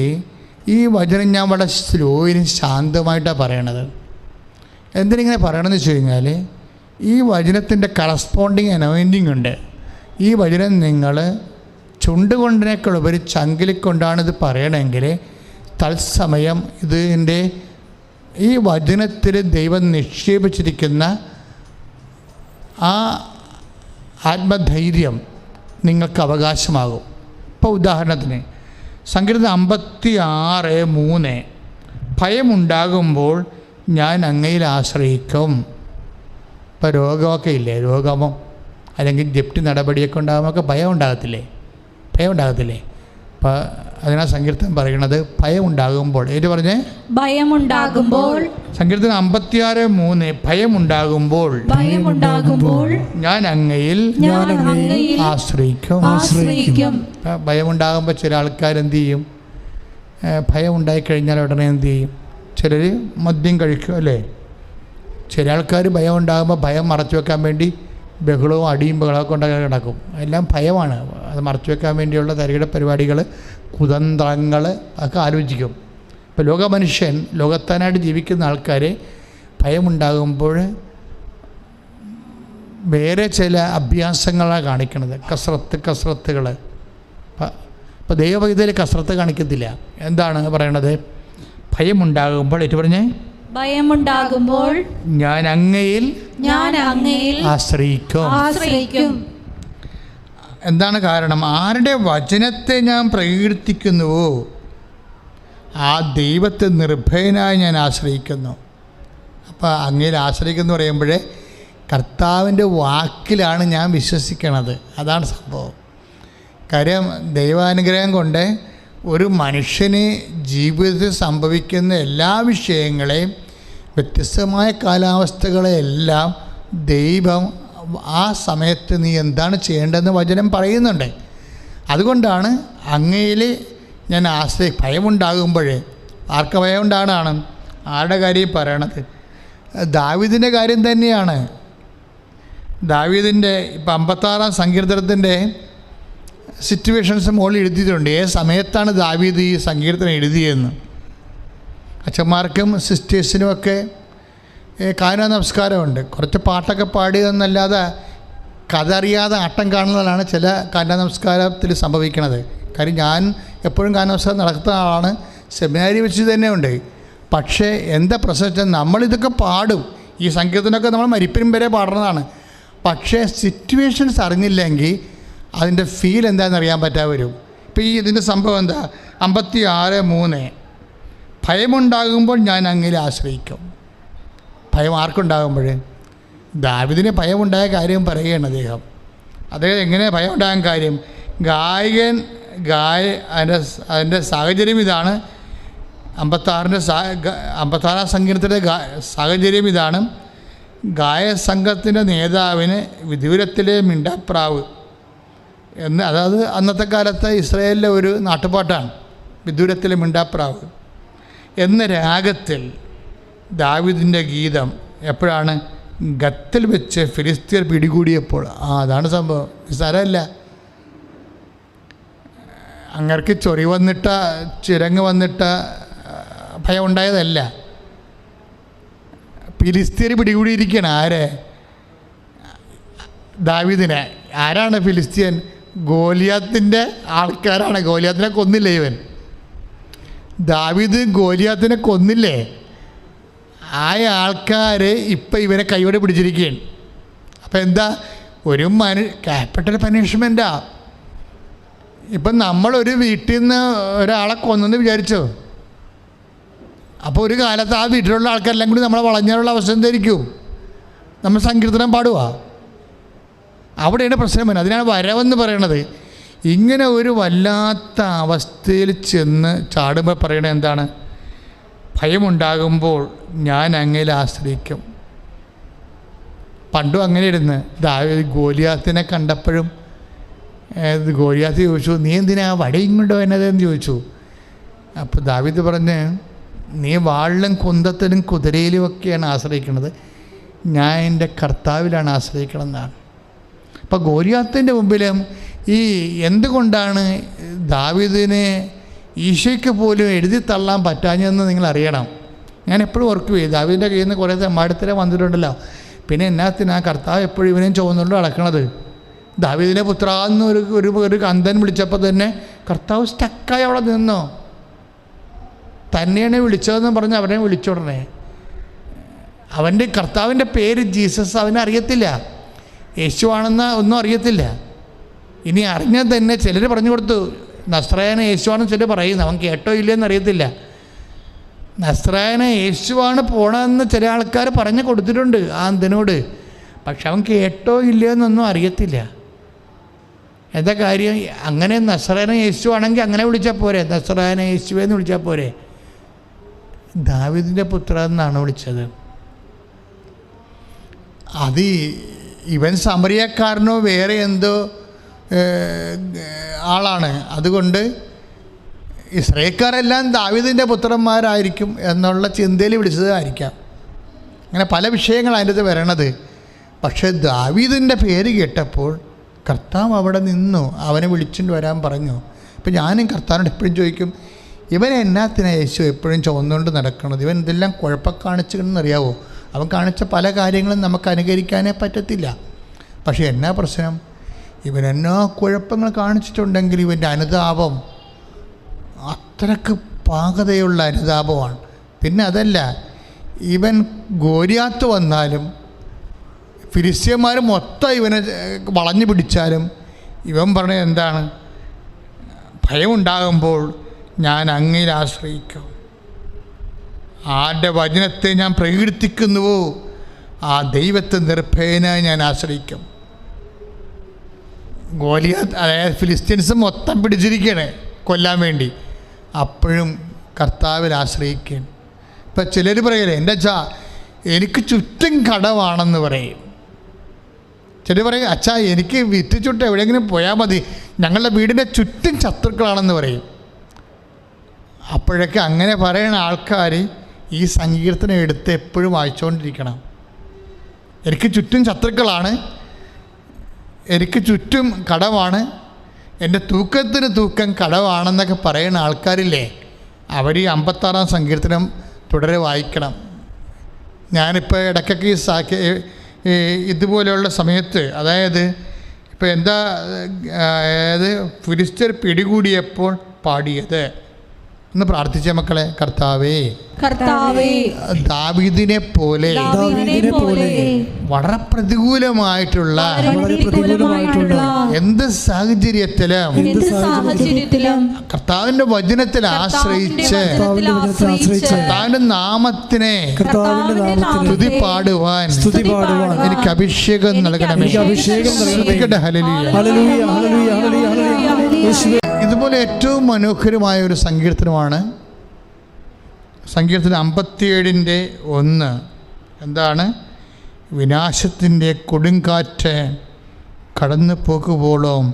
ഈ വചനം ഞാൻ വളരെ സ്ലോയിലും ശാന്തമായിട്ടാണ് പറയണത്. എന്തിനിങ്ങനെ പറയണമെന്ന് വെച്ച് കഴിഞ്ഞാൽ, ഈ വചനത്തിൻ്റെ കറസ്പോണ്ടിങ് അനോയിൻറ്റിങ് ഉണ്ട്. ഈ വചനം നിങ്ങൾ ചുണ്ടുകൊണ്ടിനേക്കാൾ ഉപരി ചങ്കിലിക്കൊണ്ടാണിത് പറയണമെങ്കിൽ തത്സമയം ഇതിൻ്റെ ഈ വചനത്തിൽ ദൈവം നിക്ഷേപിച്ചിരിക്കുന്ന ആ ആത്മധൈര്യം നിങ്ങൾക്ക് അവകാശമാകും. ഇപ്പോൾ ഉദാഹരണത്തിന് സങ്കീർത്തനം 56:3, ഭയമുണ്ടാകുമ്പോൾ ഞാൻ അങ്ങയിൽ ആശ്രയിക്കും. ഇപ്പോൾ രോഗമൊക്കെ ഇല്ലേ, രോഗമോ അല്ലെങ്കിൽ ജപ്തി നടപടിയൊക്കെ ഉണ്ടാകുമ്പോൾ ഭയം ഉണ്ടാകത്തില്ലേ? അപ്പോൾ അതിനാ സങ്കീർത്തനം പറയുന്നത് ഭയം ഉണ്ടാകുമ്പോൾ. ഏത് പറഞ്ഞേ? ഭയമുണ്ടാകുമ്പോൾ. സങ്കീർത്തനം 56:3 ഭയമുണ്ടാകുമ്പോൾ ഞാൻ അങ്ങയിൽ ആശ്രയിക്കും. ഭയമുണ്ടാകുമ്പോൾ ചില ആൾക്കാരെന്ത് ചെയ്യും? ഭയം ഉണ്ടായിക്കഴിഞ്ഞാൽ ഉടനെ എന്ത് ചെയ്യും? ചിലർ മദ്യം കഴിക്കും അല്ലേ? ചില ആൾക്കാർ ഭയം ഉണ്ടാകുമ്പോൾ ഭയം മറച്ചു വെക്കാൻ വേണ്ടി ബഹളവും അടിയും ബഹളമൊക്കെ ഉണ്ടാക്കി കിടക്കും. എല്ലാം ഭയമാണ്. അത് മറച്ചു വെക്കാൻ വേണ്ടിയുള്ള തരികിട പരിപാടികൾ, കുതന്ത്രങ്ങൾ ഒക്കെ ആലോചിക്കും. ഇപ്പോൾ ലോകമനുഷ്യൻ, ലോകത്താനായിട്ട് ജീവിക്കുന്ന ആൾക്കാർ ഭയമുണ്ടാകുമ്പോൾ വേറെ ചില അഭ്യാസങ്ങളാണ് കാണിക്കുന്നത്, കസരത്തുകൾ. അപ്പോൾ ദൈവഭക്തിയിൽ കസരത്ത് കാണിക്കത്തില്ല. എന്താണ് പറയണത്? ഭയമുണ്ടാകുമ്പോൾ ഏറ്റു പറഞ്ഞേ, ഭയമുണ്ടാകുമ്പോൾ ഞാൻ അങ്ങയിൽ ആശ്രയിക്കും. എന്താണ് കാരണം? ആരുടെ വചനത്തെ ഞാൻ പ്രകീർത്തിക്കുന്നുവോ ആ ദൈവത്തെ നിർഭയനായി ഞാൻ ആശ്രയിക്കുന്നു. അപ്പോൾ അങ്ങയിൽ ആശ്രയിക്കുന്നു പറയുമ്പോഴേ കർത്താവിൻ്റെ വാക്കിലാണ് ഞാൻ വിശ്വസിക്കണത്. അതാണ് സംഭവം. കാര്യം ദൈവാനുഗ്രഹം കൊണ്ട് ഒരു മനുഷ്യന് ജീവിതത്തിൽ സംഭവിക്കുന്ന എല്ലാ വിഷയങ്ങളെയും, വ്യത്യസ്തമായ കാലാവസ്ഥകളെയെല്ലാം ദൈവം ആ സമയത്ത് നീ എന്താണ് ചെയ്യേണ്ടതെന്ന് വചനം പറയുന്നുണ്ട്. അതുകൊണ്ടാണ് അങ്ങയിൽ ഞാൻ ഭയമുണ്ടാകുമ്പോൾ. ആർക്ക് ഭയമുണ്ടാകണം? ആരുടെ കാര്യം പറയണത്? ദാവീദിൻ്റെ കാര്യം തന്നെയാണ്. ദാവീദിൻ്റെ ഇപ്പം 56-ാം സങ്കീർത്തനത്തിൻ്റെ സിറ്റുവേഷൻസ് മുകളിൽ എഴുതിയിട്ടുണ്ട്. ഏത് സമയത്താണ് ദാവീദ് ഈ സങ്കീർത്തനം എഴുതിയതെന്ന്. അച്ഛന്മാർക്കും സിസ്റ്റേഴ്സിനുമൊക്കെ കാന നമസ്കാരമുണ്ട്. കുറച്ച് പാട്ടൊക്കെ പാടുക എന്നല്ലാതെ കഥ അറിയാതെ ആട്ടം കാണുന്നതാണ് ചില കാന നമസ്കാരത്തിൽ സംഭവിക്കുന്നത്. കാര്യം ഞാൻ എപ്പോഴും കാന നമസ്കാരം നടത്തുന്ന ആളാണ്, സെമിനാരി വെച്ച് തന്നെ ഉണ്ട്. പക്ഷേ എന്താ പ്രശ്നം വെച്ചാൽ നമ്മളിതൊക്കെ പാടും, ഈ സംഗീതത്തിനൊക്കെ നമ്മൾ മരിപ്പിനും വരെ പാടുന്നതാണ്. പക്ഷേ സിറ്റുവേഷൻസ് അറിഞ്ഞില്ലെങ്കിൽ അതിൻ്റെ ഫീൽ എന്താണെന്ന് അറിയാൻ പറ്റാതെ വരും. ഇപ്പോൾ ഇതിൻ്റെ സംഭവം എന്താ? 56:3 ഭയമുണ്ടാകുമ്പോൾ ഞാൻ അങ്ങയിൽ ആശ്രയിക്കും. ഭയം ആർക്കുണ്ടാകുമ്പോൾ? ദാവീദിന് ഭയമുണ്ടായ കാര്യം പറയുകയാണ് അദ്ദേഹം. എങ്ങനെ ഭയം ഉണ്ടാകാൻ കാര്യം? അതിൻ്റെ സാഹചര്യം ഇതാണ്. 56-ാം സങ്കീർത്തനത്തിൻ്റെ സാഹചര്യം ഇതാണ്. ഗായസംഘത്തിൻ്റെ നേതാവിന് വിദൂരത്തിലെ മിണ്ടാപ്രാവ് എന്ന്, അതായത് അന്നത്തെ കാലത്തെ ഇസ്രായേലിലെ ഒരു നാട്ടുപാട്ടാണ് വിദൂരത്തിലെ മിണ്ടാപ്രാവ് എന്ന രാഗത്തിൽ ദാവീദിൻ്റെ ഗീതം. എപ്പോഴാണ്? ഗത്തിൽ വെച്ച് ഫിലിസ്തീർ പിടികൂടിയപ്പോൾ. അതാണ് സംഭവം. നിസ്സാരമല്ല. അങ്ങർക്ക് ചൊറി വന്നിട്ട, ചിരങ്ങ് വന്നിട്ട ഭയം ഉണ്ടായതല്ല. ഫിലിസ്തീർ പിടികൂടിയിരിക്കുകയാണ്. ആരെ? ദാവീദിനെ. ആരാണ് ഫിലിസ്തീൻ? ഗോലിയാത്തിൻ്റെ ആൾക്കാരാണ്. ഗോലിയാത്തിനെ കൊന്നില്ലേ ഇവൻ? ദാവീദ് ഗോലിയാത്തിനെ കൊന്നില്ലേ? ആ ആൾക്കാർ ഇപ്പം ഇവനെ കൈയോടെ പിടിച്ചിരിക്കുകയാണ്. അപ്പം എന്താ? ഒരു ക്യാപിറ്റൽ പനിഷ്മെൻറ്റാ. ഇപ്പം നമ്മളൊരു വീട്ടിൽ നിന്ന് ഒരാളെ കൊന്നെന്ന് വിചാരിച്ചോ, അപ്പോൾ ഒരു കാലത്ത് ആ വീട്ടിലുള്ള ആൾക്കാരെല്ലാം കൂടി നമ്മളെ വളഞ്ഞാലുള്ള അവസ്ഥ എന്തായിരിക്കും? നമ്മൾ സങ്കീർത്തനം പാടുക. അവിടെയാണ് പ്രശ്നം വരുന്നത്. അതിനാണ് വരവെന്ന് പറയണത്. ഇങ്ങനെ ഒരു വല്ലാത്ത അവസ്ഥയിൽ ചെന്ന് ചാടുമ്പോൾ പറയണത് എന്താണ്? ഭയമുണ്ടാകുമ്പോൾ ഞാൻ അങ്ങയിൽ ആശ്രയിക്കും. പണ്ടും അങ്ങനെ ഇരുന്ന് ഗോലിയാത്തിനെ കണ്ടപ്പോഴും ഗോലിയാത്ത് ചോദിച്ചു, നീ എന്തിനാ വടിയും കൊണ്ട് വന്നതെന്ന് ചോദിച്ചു. അപ്പോൾ ദാവീദ് പറഞ്ഞ്, നീ വാളിലും കുന്തത്തിലും കുതിരയിലും ഒക്കെയാണ് ആശ്രയിക്കുന്നത്, ഞാൻ എൻ്റെ കർത്താവിലാണ് ആശ്രയിക്കണമെന്നാണ്. അപ്പോൾ ഗോലിയാത്തിൻ്റെ മുമ്പിലും ഈ എന്തുകൊണ്ടാണ് ദാവീദിനെ ഈശോയ്ക്ക് പോലും എഴുതി തള്ളാൻ പറ്റാഞ്ഞെന്ന് നിങ്ങൾ അറിയണം. ഞാൻ എപ്പോഴും ഓർക്കുകയും ദാവീദിൻ്റെ കയ്യിൽ നിന്ന് കുറേ തെമ്മാടിത്തരം വന്നിട്ടുണ്ടല്ലോ. പിന്നെ എന്നാത്തിനാ കർത്താവ് എപ്പോഴും ഇവനെയും ചുവന്നുകൊണ്ട് നടക്കണത്? ദാവീദിനെ പുത്രാന്ന് ഒരു കന്തൻ വിളിച്ചപ്പോൾ തന്നെ കർത്താവ് സ്റ്റക്കായി അവിടെ നിന്നോ. തന്നെയാണ് വിളിച്ചതെന്ന് പറഞ്ഞ് അവനെ വിളിച്ചുടനെ. അവൻ്റെ കർത്താവിൻ്റെ പേര് ജീസസ് അവനറിയത്തില്ല, യേശുവാണെന്ന് ഒന്നും അറിയത്തില്ല. ഇനി അറിഞ്ഞാൽ തന്നെ ചിലർ പറഞ്ഞു കൊടുത്തു നസ്രായനെ യേശുവാണെന്ന് ചിലർ പറയുന്നു, അവൻ കേട്ടോ ഇല്ലയെന്ന് അറിയത്തില്ല. നസ്രായന യേശുവാണ് പോണതെന്ന് ചില ആൾക്കാർ പറഞ്ഞു കൊടുത്തിട്ടുണ്ട് ആ അന്ധനോട്. പക്ഷെ അവൻ കേട്ടോ ഇല്ലയോ എന്നൊന്നും അറിയത്തില്ല. എന്താ കാര്യം? അങ്ങനെ നസ്രായന യേശു ആണെങ്കിൽ അങ്ങനെ വിളിച്ചാൽ പോരെ, നസ്രായന യേശുവെന്ന് വിളിച്ചാൽ പോരെ. ദാവീദിൻ്റെ പുത്രൻ എന്നാണ് വിളിച്ചത്. അത് ഇവൻ സമറിയക്കാരനോ വേറെ എന്തോ ആളാണ്. അതുകൊണ്ട് ഇസ്രായേൽക്കാരെല്ലാം ദാവീദിൻ്റെ പുത്രന്മാരായിരിക്കും എന്നുള്ള ചിന്തയിൽ വിളിച്ചതായിരിക്കാം. അങ്ങനെ പല വിഷയങ്ങൾ അതിൻ്റെ അത് വരണത്. പക്ഷേ ദാവീദിൻ്റെ പേര് കേട്ടപ്പോൾ കർത്താവ് അവിടെ നിന്നു, അവനെ വിളിച്ചുകൊണ്ട് വരാൻ പറഞ്ഞു. ഇപ്പം ഞാനും കർത്താവിനോട് എപ്പോഴും ചോദിക്കും, ഇവൻ എന്നാത്തിനാണ് യേശു എപ്പോഴും ചുവന്നുകൊണ്ട് നടക്കുന്നത്? ഇവൻ ഇതെല്ലാം കുഴപ്പം കാണിച്ചിട്ടുണ്ടെന്നറിയാവോ? അവൻ കാണിച്ച പല കാര്യങ്ങളും നമുക്ക് അനുകരിക്കാനേ പറ്റത്തില്ല. പക്ഷേ എന്നാ പ്രശ്നം? ഇവൻ എന്നാ കുഴപ്പങ്ങൾ കാണിച്ചിട്ടുണ്ടെങ്കിൽ ഇവൻ്റെ അനുതാപം അത്രക്ക് പാകതയുള്ള അനുതാപമാണ്. പിന്നെ അതല്ല, ഇവൻ ഗോലിയാത്ത് വന്നാലും ഫിലിസ്ത്യന്മാർ മൊത്തം ഇവനെ വളഞ്ഞു പിടിച്ചാലും ഇവൻ പറഞ്ഞത് എന്താണ്? ഭയമുണ്ടാകുമ്പോൾ ഞാൻ അങ്ങയിൽ ആശ്രയിക്കും. ആരുടെ വചനത്തെ ഞാൻ പ്രകീർത്തിക്കുന്നുവോ ആ ദൈവത്തെ നിർഭയനായി ഞാൻ ആശ്രയിക്കും. ഗോലിയാത്ത്, അതായത് ഫിലിസ്ത്യൻസ് മൊത്തം പിടിച്ചിരിക്കുകയാണ് കൊല്ലാൻ വേണ്ടി. അപ്പോഴും കർത്താവിൽ ആശ്രയിക്കുകയാണ്. ഇപ്പം ചിലർ പറയലേ, എൻ്റെ അച്ഛാ എനിക്ക് ചുറ്റും കടവാണെന്ന് പറയും. ചിലർ പറയും, അച്ഛാ എനിക്ക് വിറ്റ് ചുട്ട് എവിടെയെങ്കിലും പോയാൽ മതി, ഞങ്ങളുടെ വീടിൻ്റെ ചുറ്റും ശത്രുക്കളാണെന്ന് പറയും. അപ്പോഴൊക്കെ അങ്ങനെ പറയുന്ന ആൾക്കാർ ഈ സങ്കീർത്തനം എടുത്ത് എപ്പോഴും വായിച്ചുകൊണ്ടിരിക്കണം. എനിക്ക് ചുറ്റും ശത്രുക്കളാണ്, എനിക്ക് ചുറ്റും കടമാണ്, എൻ്റെ തൂക്കത്തിന് തൂക്കം കടവാണെന്നൊക്കെ പറയുന്ന ആൾക്കാരില്ലേ, അവർ ഈ 56-ാം സങ്കീർത്തനം തുടരെ വായിക്കണം. ഞാനിപ്പോൾ ഇടയ്ക്കൊക്കെ ഇതുപോലെയുള്ള സമയത്ത്, അതായത് ഇപ്പോൾ എന്താ, അതായത് ഫിലിസ്ത്യർ പിടികൂടിയപ്പോൾ പാടിയത് ഒന്ന് പ്രാർത്ഥിച്ച മക്കളെ. കർത്താവേ, ദാവീദിനെ പോലെ വളരെ പ്രതികൂലമായിട്ടുള്ള എന്ത് സാഹചര്യത്തിലും കർത്താവിന്റെ വചനത്തിൽ ആശ്രയിച്ച് കർത്താവിന്റെ നാമത്തിനെ സ്തുതി പാടുവാൻ എനിക്ക് അഭിഷേകം നൽകണമേ. ഇതുപോലെ ഏറ്റവും മനോഹരമായ ഒരു സങ്കീർത്തനമാണ് സങ്കീർത്തനം 57:1. എന്താണ്? വിനാശത്തിൻ്റെ കൊടുങ്കാറ്റ് കടന്നു പോകുമ്പോഴും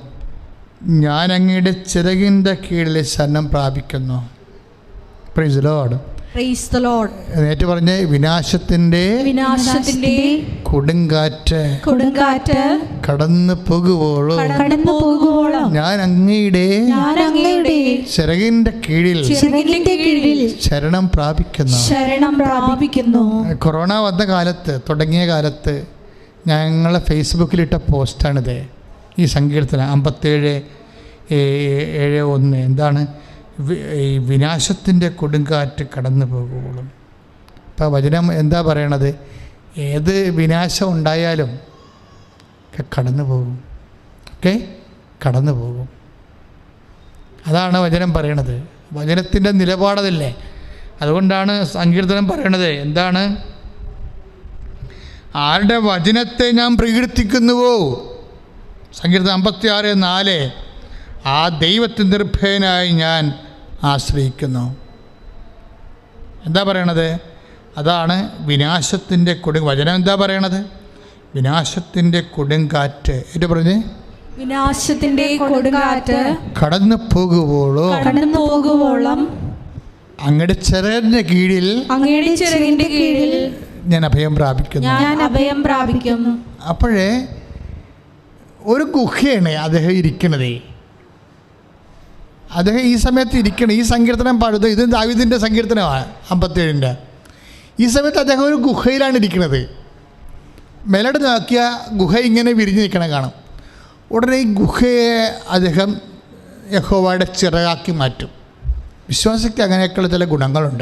ഞാൻ അങ്ങയുടെ ചിറകിൻ്റെ കീഴിൽ ശരണം പ്രാപിക്കുന്നു. Praise the Lord. നേരിട്ട് പറഞ്ഞേ, വിനാശത്തിന്റെ കൊടുങ്കാറ്റ് കടന്നു പോകുമ്പോഴും ഞാൻ അങ്ങയുടെ ചിറകിന്റെ കീഴിൽ ശരണം പ്രാപിക്കുന്നു. കൊറോണ വന്ന കാലത്ത്, തുടങ്ങിയ കാലത്ത് ഞങ്ങളെ ഫേസ്ബുക്കിലിട്ട പോസ്റ്റാണിത്. ഈ സങ്കീർത്തനം 57:1. എന്താണ്? ഈ വിനാശത്തിൻ്റെ കൊടുങ്കാറ്റ് കടന്നു പോകുമ്പോഴും. ഇപ്പോൾ വചനം എന്താ പറയണത്? ഏത് വിനാശം ഉണ്ടായാലും കടന്നു പോകും, കടന്നു പോകും. അതാണ് വചനം പറയണത്. വചനത്തിൻ്റെ നിലപാടതല്ലേ. അതുകൊണ്ടാണ് സങ്കീർത്തനം പറയണത്. എന്താണ്? ആരുടെ വചനത്തെ ഞാൻ പ്രകീർത്തിക്കുന്നുവോ, സങ്കീർത്തനം 56:4, ആ ദൈവത്തെ നിർഭയനായി ഞാൻ ആശ്രയിക്കുന്നു. എന്താ പറയണത്? അതാണ് വിനാശത്തിൻ്റെ വചനം എന്താ പറയണത്? വിനാശത്തിൻ്റെ കൊടുങ്കാറ്റ്. ഏറ്റു പറഞ്ഞേ, വിനാശത്തിന്റെ കൊടുങ്കാറ്റ് കടന്നു പോകുവോളം അങ്ങയുടെ ചിറകിന്റെ കീഴിൽ ഞാൻ അഭയം പ്രാപിക്കുന്നു. അപ്പോഴേ ഒരു ഗുഹയാണ് അദ്ദേഹം ഇരിക്കണതേ. അദ്ദേഹം ഈ സമയത്ത് ഇരിക്കണം. ഈ സങ്കീർത്തനം പാടുന്നത്, ഇത് ദാവീദിൻ്റെ സങ്കീർത്തനമാണ് 57. ഈ സമയത്ത് അദ്ദേഹം ഒരു ഗുഹയിലാണ് ഇരിക്കുന്നത്. മേലോട്ട് നോക്കിയ ഗുഹ ഇങ്ങനെ വിരിഞ്ഞ് നിൽക്കണം കാണും. ഉടനെ ഈ ഗുഹയെ അദ്ദേഹം യഹോവയുടെ ചിറകാക്കി മാറ്റും. വിശ്വാസിക്ക് അങ്ങനെയൊക്കെയുള്ള ചില ഗുണങ്ങളുണ്ട്.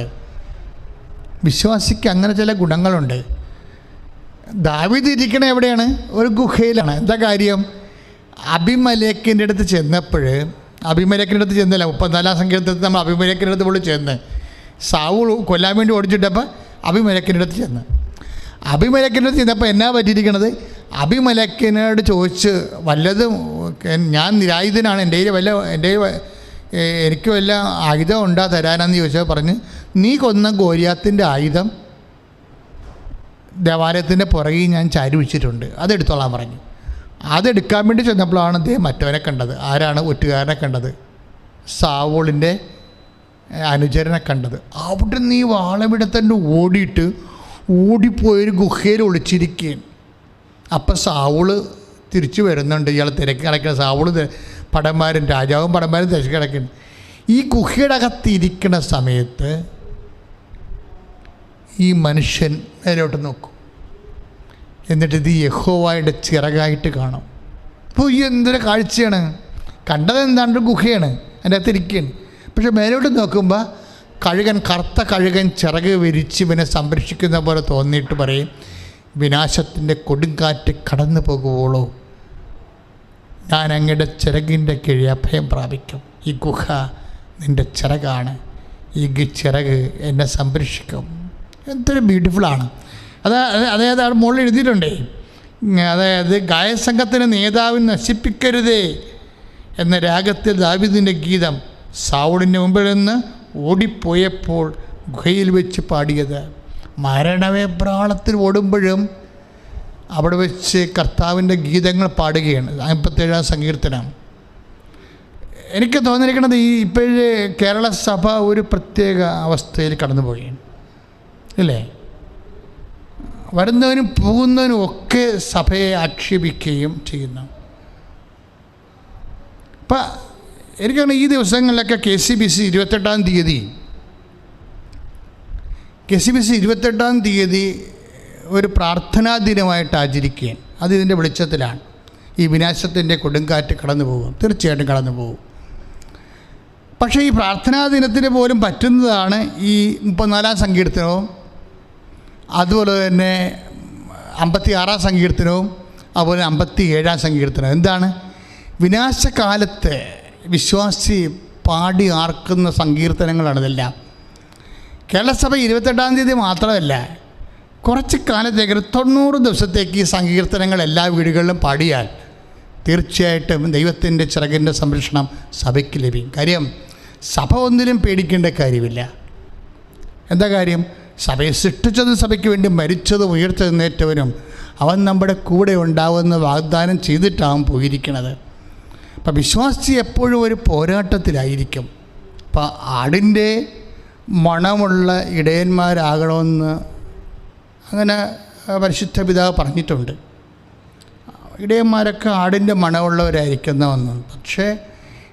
ദാവീദ് ഇരിക്കണ എവിടെയാണ്? ഒരു ഗുഹയിലാണ്. എന്താ കാര്യം? അബിമേലെക്കിൻ്റെ അടുത്ത് ചെന്നപ്പോൾ, അബിമേലെക്കിൻ്റെ അടുത്ത് ചെന്നല്ല, 34-ാം സങ്കീർത്തനത്തിൽ നമ്മൾ അബിമേലെക്കിൻ്റെ അടുത്ത് പോലും ചെന്ന് സാവൂൾ കൊല്ലാൻ വേണ്ടി ഓടിച്ചിട്ടപ്പോൾ അബിമേലെക്കിൻ്റെ അടുത്ത് ചെന്ന്. അബിമേലെക്കിൻ്റെ അടുത്ത് ചെന്നപ്പോൾ എന്നാ പറ്റിയിരിക്കണത്? അബിമേലെക്കിനോട് ചോദിച്ച് വല്ലതും, ഞാൻ നിരായുധനാണ്, എനിക്ക് വല്ല ആയുധം ഉണ്ടാ തരാനെന്ന് ചോദിച്ചാൽ പറഞ്ഞ്, നീ കൊന്ന ഗോലിയാത്തിൻ്റെ ആയുധം ദേവാലയത്തിൻ്റെ പുറകിൽ ഞാൻ ചാരി വെച്ചിട്ടുണ്ട്, അതെടുത്തോളാൻ പറഞ്ഞു. അതെടുക്കാൻ വേണ്ടി ചെന്നപ്പോഴാണ് അദ്ദേഹം മറ്റവനെ കണ്ടത്. ആരാണ്? ഒറ്റുകാരനെ കണ്ടത്, സാവൂളിൻ്റെ അനുചരനെ കണ്ടത്. അവിടെ നീ വാളമെടുത്തണ്ട് ഓടിപ്പോയൊരു ഗുഹയിൽ ഒളിച്ചിരിക്കുകയാണ്. അപ്പം സാവൂള് തിരിച്ചു വരുന്നുണ്ട്. ഇയാൾ തിരക്ക് കിടക്കുന്ന സാവൂള് രാജാവും പടന്മാരും തിരക്ക് കിടക്കുന്നു. ഈ ഗുഹയുടെ അകത്തിരിക്കുന്ന സമയത്ത് ഈ മനുഷ്യൻ മേലോട്ട് നോക്കും. എന്നിട്ട് ഇത് യഹോവയുടെ ചിറകായിട്ട് കാണും. അപ്പോൾ ഈ എന്തൊരു കാഴ്ചയാണ്! കണ്ടത് എന്താണ്ട് ഗുഹയാണ്, അതിൻ്റെ അകത്തിരിക്കുകയാണ്. പക്ഷെ മേലോട്ട് നോക്കുമ്പോൾ കറുത്ത കഴുകൻ ചിറക് വിരിച്ച് ഇവനെ സംരക്ഷിക്കുന്ന പോലെ തോന്നിയിട്ട് പറയും, വിനാശത്തിൻ്റെ കൊടുങ്കാറ്റ് കടന്നു പോകുവോളൂ ഞാൻ അങ്ങയുടെ ചിറകിൻ്റെ കീഴിൽ അഭയം പ്രാപിക്കും. ഈ ഗുഹ നിൻ്റെ ചിറകാണ്, ഈ ചിറക് എന്നെ സംരക്ഷിക്കും. എന്തൊരു ബ്യൂട്ടിഫുള്ളാണ്! അതായത് അവിടെ മുകളിൽ എഴുതിയിട്ടുണ്ടേ, അതായത് ഗായസംഘത്തിന് നേതാവിനെ നശിപ്പിക്കരുതേ എന്ന രാഗത്തിൽ ദാവീദിൻ്റെ ഗീതം സാവൂളിൻ്റെ മുമ്പിൽ നിന്ന് ഓടിപ്പോയപ്പോൾ ഗുഹയിൽ വെച്ച് പാടിയത്. മരണവേപ്രാളത്തിൽ ഓടുമ്പോഴും അവിടെ വെച്ച് കർത്താവിൻ്റെ ഗീതങ്ങൾ പാടുകയാണ്. 57-ാം സങ്കീർത്തനം. എനിക്ക് തോന്നിയിരിക്കുന്നത് ഇപ്പോഴേ കേരള സഭ ഒരു പ്രത്യേക അവസ്ഥയിൽ കടന്നു പോവുകയാണ്, ഇല്ലേ? വരുന്നവനും പോകുന്നവനും ഒക്കെ സഭയെ ആക്ഷേപിക്കുകയും ചെയ്യുന്നു. അപ്പം എനിക്കാണ് ഈ ദിവസങ്ങളിലൊക്കെ KCBC 28-ാം തീയതി ഒരു പ്രാർത്ഥനാ ദിനമായിട്ട് ആചരിക്കുകയാണ്. അത് ഇതിൻ്റെ വെളിച്ചത്തിലാണ്. ഈ വിനാശത്തിൻ്റെ കൊടുങ്കാറ്റ് കടന്നു പോകും, തീർച്ചയായിട്ടും കടന്നു പോകും. പക്ഷേ ഈ പ്രാർത്ഥനാ ദിനത്തിന് പോലും പറ്റുന്നതാണ് ഈ 34-ാം സങ്കീർത്തനവും, അതുപോലെ തന്നെ 56-ാം സങ്കീർത്തനവും, അതുപോലെ 57-ാം സങ്കീർത്തനവും. എന്താണ്? വിനാശകാലത്ത് വിശ്വാസി പാടി ആർക്കുന്ന സങ്കീർത്തനങ്ങളാണ് ഇതെല്ലാം. കേരളസഭ 28-ാം തീയതി മാത്രമല്ല, കുറച്ച് കാലത്തേക്ക് 90 ദിവസത്തേക്ക് ഈ സങ്കീർത്തനങ്ങൾ എല്ലാ വീടുകളിലും പാടിയാൽ തീർച്ചയായിട്ടും ദൈവത്തിൻ്റെ ചിറകിൻ്റെ സംരക്ഷണം സഭയ്ക്ക് ലഭിക്കും. കാര്യം സഭ ഒന്നിനും പേടിക്കേണ്ട കാര്യമില്ല. എന്താ കാര്യം? സഭയെ സൃഷ്ടിച്ചതും സഭയ്ക്ക് വേണ്ടി മരിച്ചതും ഉയർത്തെഴുന്നേറ്റവനും അവൻ നമ്മുടെ കൂടെ ഉണ്ടാവുമെന്ന് വാഗ്ദാനം ചെയ്തിട്ടാവും പോയിരിക്കുന്നത്. അപ്പം വിശ്വാസി എപ്പോഴും ഒരു പോരാട്ടത്തിലായിരിക്കും. അപ്പം ആടിൻ്റെ മണമുള്ള ഇടയന്മാരാകണമെന്ന് അങ്ങനെ പരിശുദ്ധ പിതാവ് പറഞ്ഞിട്ടുണ്ട്. ഇടയന്മാരൊക്കെ ആടിൻ്റെ മണമുള്ളവരായിരിക്കുന്നതെന്ന്. പക്ഷേ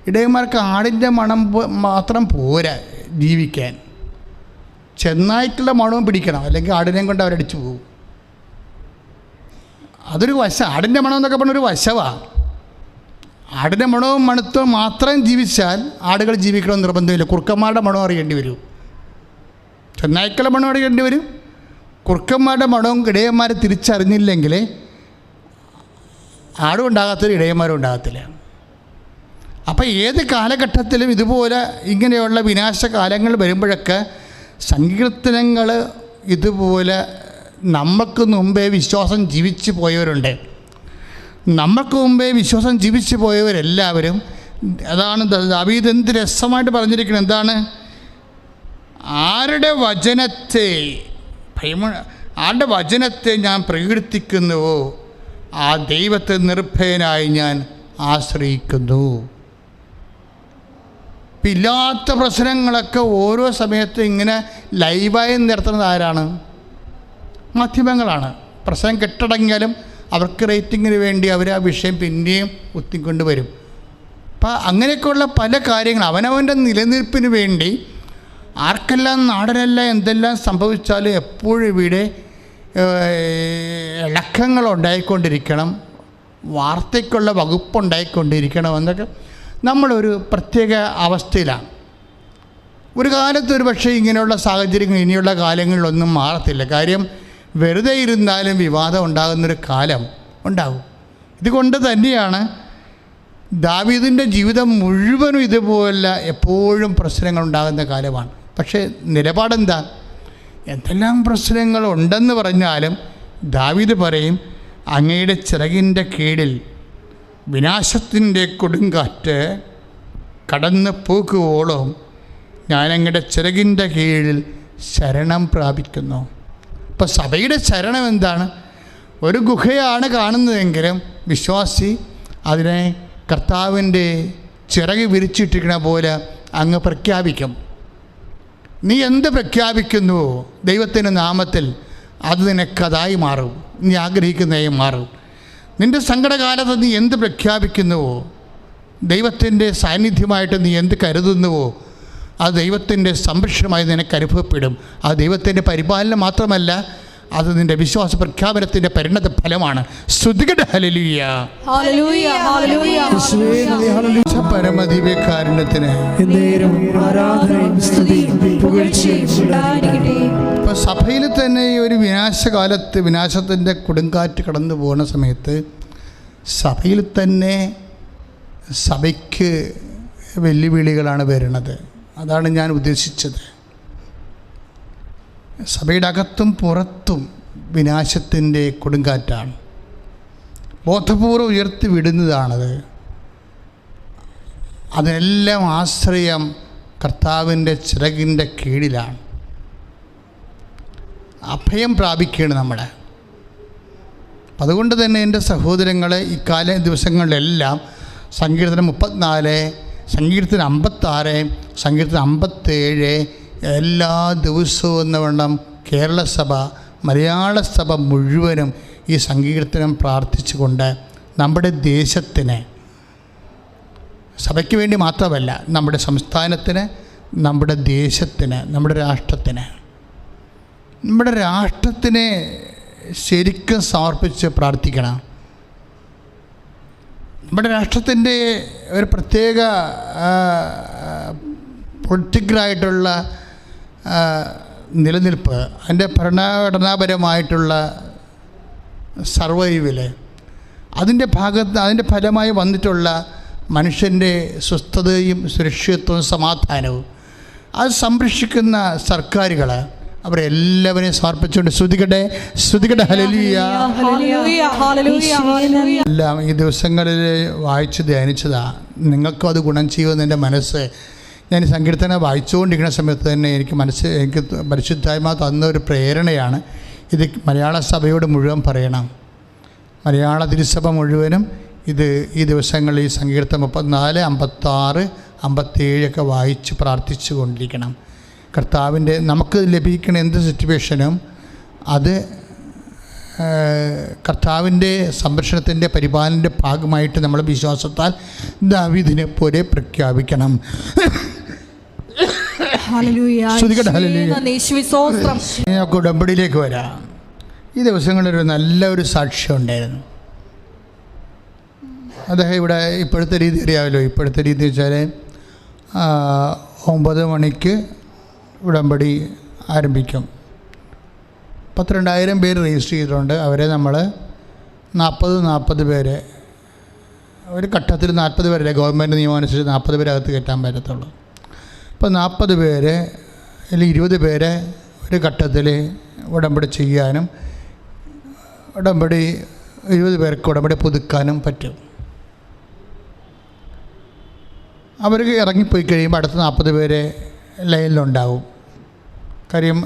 ഇടയന്മാർക്ക് ആടിൻ്റെ മണം മാത്രം പോരാ ജീവിക്കാൻ, ചെന്നായിട്ടുള്ള മണവും പിടിക്കണം, അല്ലെങ്കിൽ ആടിനെയും കൊണ്ട് അവരടിച്ചു പോകും. അതൊരു ആടിൻ്റെ മണം എന്നൊക്കെ പറഞ്ഞൊരു വശമാണ്. ആടിൻ്റെ മണവും മണത്വം മാത്രം ജീവിച്ചാൽ ആടുകൾ ജീവിക്കണമെന്ന് നിർബന്ധമില്ല. കുറുക്കന്മാരുടെ മണം അറിയേണ്ടി വരും, ചെന്നായ്ക്കളുടെ മണം അറിയേണ്ടി വരും. കുറുക്കന്മാരുടെ മണവും ഇടയന്മാരെ തിരിച്ചറിഞ്ഞില്ലെങ്കിൽ ആടും ഉണ്ടാകത്തില്ല, ഇടയന്മാരും ഉണ്ടാകത്തില്ല. അപ്പം ഏത് കാലഘട്ടത്തിലും ഇതുപോലെ ഇങ്ങനെയുള്ള വിനാശകാലങ്ങൾ വരുമ്പോഴൊക്കെ സങ്കീർത്തനങ്ങൾ ഇതുപോലെ നമുക്ക് മുമ്പേ വിശ്വാസം ജീവിച്ചു പോയവരുണ്ട്. നമുക്ക് മുമ്പേ വിശ്വാസം ജീവിച്ചു പോയവരെല്ലാവരും, അതാണ് ദാവീദ് എന്ത് രസമായിട്ട് പറഞ്ഞിരിക്കുന്നത്. എന്താണ്? ആരുടെ വചനത്തെ ഞാൻ പ്രകീർത്തിക്കുന്നുവോ ആ ദൈവത്തെ നിർഭയനായി ഞാൻ ആശ്രയിക്കുന്നു. ഇല്ലാത്ത പ്രശ്നങ്ങളൊക്കെ ഓരോ സമയത്തും ഇങ്ങനെ ലൈവായി നിർത്തുന്നത് ആരാണ്? മാധ്യമങ്ങളാണ്. പ്രശ്നം കെട്ടടങ്ങിയാലും അവർക്ക് റേറ്റിങ്ങിന് വേണ്ടി അവർ ആ വിഷയം പിന്നെയും കുത്തിക്കൊണ്ട് വരും. അപ്പം അങ്ങനെയൊക്കെയുള്ള പല കാര്യങ്ങൾ അവനവൻ്റെ നിലനിൽപ്പിന് വേണ്ടി ആർക്കെല്ലാം നാടനെല്ലാം എന്തെല്ലാം സംഭവിച്ചാലും എപ്പോഴും ഇവിടെ ഇളക്കങ്ങൾ ഉണ്ടായിക്കൊണ്ടിരിക്കണം, വാർത്തയ്ക്കുള്ള വകുപ്പുണ്ടായിക്കൊണ്ടിരിക്കണം എന്നൊക്കെ നമ്മളൊരു പ്രത്യേക അവസ്ഥയിലാണ്. ഒരു കാലത്ത് ഒരു പക്ഷേ ഇങ്ങനെയുള്ള സാഹചര്യങ്ങൾ ഇനിയുള്ള കാലങ്ങളിലൊന്നും മാറത്തില്ല. കാര്യം വെറുതെ ഇരുന്നാലും വിവാദം ഉണ്ടാകുന്നൊരു കാലം ഉണ്ടാകും. ഇതുകൊണ്ട് തന്നെയാണ് ദാവീദിൻ്റെ ജീവിതം മുഴുവനും ഇതുപോലെ എപ്പോഴും പ്രശ്നങ്ങൾ ഉണ്ടാകുന്ന കാലമാണ്. പക്ഷേ നിലപാടെന്താ? എന്തെല്ലാം പ്രശ്നങ്ങളുണ്ടെന്ന് പറഞ്ഞാലും ദാവീദ് പറയും, അങ്ങയുടെ ചിറകിൻ്റെ കീഴിൽ വിനാശത്തിൻ്റെ കൊടുങ്കാറ്റ് കടന്നു പോകുവോളം ഞാൻ അങ്ങയുടെ ചിറകിൻ്റെ കീഴിൽ ശരണം പ്രാപിക്കുന്നു. ഇപ്പോൾ സഭയുടെ ശരണം എന്താണ്? ഒരു ഗുഹയാണ് കാണുന്നതെങ്കിലും വിശ്വാസി അതിനെ കർത്താവിൻ്റെ ചിറക് വിരിച്ചിട്ടിരിക്കണ പോലെ അങ്ങ് പ്രഖ്യാപിക്കും. നീ എന്ത് പ്രഖ്യാപിക്കുന്നുവോ ദൈവത്തിൻ്റെ നാമത്തിൽ അത് നിനക്കതായി മാറും, നീ ആഗ്രഹിക്കുന്നതായി മാറും. നിൻ്റെ സങ്കടകാലത്ത് നീ എന്ത് പ്രഖ്യാപിക്കുന്നുവോ, ദൈവത്തിൻ്റെ സാന്നിധ്യമായിട്ട് നീ എന്ത് കരുതുന്നുവോ അത് ദൈവത്തിൻ്റെ സംരക്ഷണമായി നിനക്ക് അനുഭവപ്പെടും. അത് ദൈവത്തിൻ്റെ പരിപാലനം മാത്രമല്ല, അത് നിൻ്റെ വിശ്വാസ പ്രഖ്യാപനത്തിൻ്റെ പരിണത ഫലമാണ്. സ്തുതിക്കട്ടെ, ഹല്ലേലൂയ. പരമദിവ്യകാരുണ്യത്തിന് ഇപ്പോൾ സഭയിൽ തന്നെ ഈ ഒരു വിനാശകാലത്ത് വിനാശത്തിൻ്റെ കൊടുങ്കാറ്റ് കടന്നു പോകുന്ന സമയത്ത് സഭയിൽ തന്നെ സഭയ്ക്ക് വെല്ലുവിളികളാണ് വരുന്നത്. അതാണ് ഞാൻ ഉദ്ദേശിച്ചത്. സഭയുടെ അകത്തും പുറത്തും വിനാശത്തിൻ്റെ കൊടുങ്കാറ്റാണ്. ബോധപൂർവ്വം ഉയർത്തി വിടുന്നതാണത്. അതിനെല്ലാം ആശ്രയം കർത്താവിൻ്റെ ചിറകിൻ്റെ കീഴിലാണ്. അഭയം പ്രാപിക്കുകയാണ് നമ്മുടെ. അതുകൊണ്ട് തന്നെ എൻ്റെ സഹോദരങ്ങളെ, ഇക്കാല ദിവസങ്ങളിലെല്ലാം സങ്കീർത്തനം 34, സങ്കീർത്തനം 56, സങ്കീർത്തനം 57 എല്ലാ ദിവസവും എന്ന വണ്ണം കേരള സഭ, മലയാള സഭ മുഴുവനും ഈ സങ്കീർത്തനം പ്രാർത്ഥിച്ചുകൊണ്ട് നമ്മുടെ ദേശത്തിന്, സഭയ്ക്ക് വേണ്ടി മാത്രമല്ല, നമ്മുടെ സംസ്ഥാനത്തിന്, നമ്മുടെ ദേശത്തിന്, നമ്മുടെ രാഷ്ട്രത്തിനെ ശരിക്കും സമർപ്പിച്ച് പ്രാർത്ഥിക്കണം. നമ്മുടെ രാഷ്ട്രത്തിൻ്റെ ഒരു പ്രത്യേക പൊളിറ്റിക്കലായിട്ടുള്ള നിലനിൽപ്പ്, അതിൻ്റെ ഭരണഘടനാപരമായിട്ടുള്ള സർവൈവൽ, അതിൻ്റെ ഫലമായി വന്നിട്ടുള്ള മനുഷ്യൻ്റെ സ്വസ്ഥതയും സുരക്ഷിതത്വവും സമാധാനവും അത് സംരക്ഷിക്കുന്ന സർക്കാരുകൾ അവരെല്ലാവരെയും സമർപ്പിച്ചുകൊണ്ട് സ്തുതിക്കട്ടെ, ഹല്ലേലൂയ. എല്ലാം ഈ ദിവസങ്ങളിൽ വായിച്ച് ധ്യാനിച്ചതാണ്. നിങ്ങൾക്കും അത് ഗുണം ചെയ്യുമെന്ന് എൻ്റെ മനസ്സ്. ഞാൻ ഈ സങ്കീർത്തനം വായിച്ചുകൊണ്ടിരിക്കുന്ന സമയത്ത് തന്നെ എനിക്ക് പരിശുദ്ധാത്മാ തന്ന ഒരു പ്രേരണയാണ്. ഇത് മലയാള സഭയോട് മുഴുവൻ പറയണം. മലയാള തിരുസഭ മുഴുവനും ഇത് ഈ ദിവസങ്ങളിൽ ഈ സങ്കീർത്തനം 34, 56, 57 ഒക്കെ വായിച്ച് പ്രാർത്ഥിച്ചു കൊണ്ടിരിക്കണം. കർത്താവിൻ്റെ നമുക്ക് ലഭിക്കുന്ന എന്ത് സിറ്റുവേഷനും അത് കർത്താവിൻ്റെ സംരക്ഷണത്തിൻ്റെ പരിപാലനത്തിൻ്റെ ഭാഗമായിട്ട് നമ്മൾ വിശ്വാസത്താൽ ദാവീദിനെ പോലെ പ്രഖ്യാപിക്കണം. നമുക്ക് ഉടമ്പടിയിലേക്ക് വരാം. ഈ ദിവസങ്ങളിലൊരു നല്ലൊരു സാക്ഷ്യം ഉണ്ടായിരുന്നു. അദ്ദേഹം ഇവിടെ ഇപ്പോഴത്തെ രീതി അറിയാമല്ലോ. ഇപ്പോഴത്തെ രീതി വെച്ചാൽ 9 മണിക്ക് ഉടമ്പടി ആരംഭിക്കും. 32,000 പേര് രജിസ്റ്റർ ചെയ്തിട്ടുണ്ട്. അവരെ നമ്മൾ 40 പേരെ ഒരു ഘട്ടത്തിൽ 40 പേരല്ലേ ഗവൺമെൻറ് നിയമം അനുസരിച്ച് 40 പേരെ അകത്ത് കയറ്റാൻ പറ്റത്തുള്ളൂ. അപ്പോൾ 40 പേര് അല്ലെങ്കിൽ 20 പേരെ ഒരു ഘട്ടത്തിൽ ഉടമ്പടി ചെയ്യാനും 20 പേർക്ക് ഉടമ്പടി പുതുക്കാനും പറ്റും. അവർ ഇറങ്ങിപ്പോയി കഴിയുമ്പോൾ അടുത്ത 40 പേരെ ലൈനിലുണ്ടാവും. കാര്യം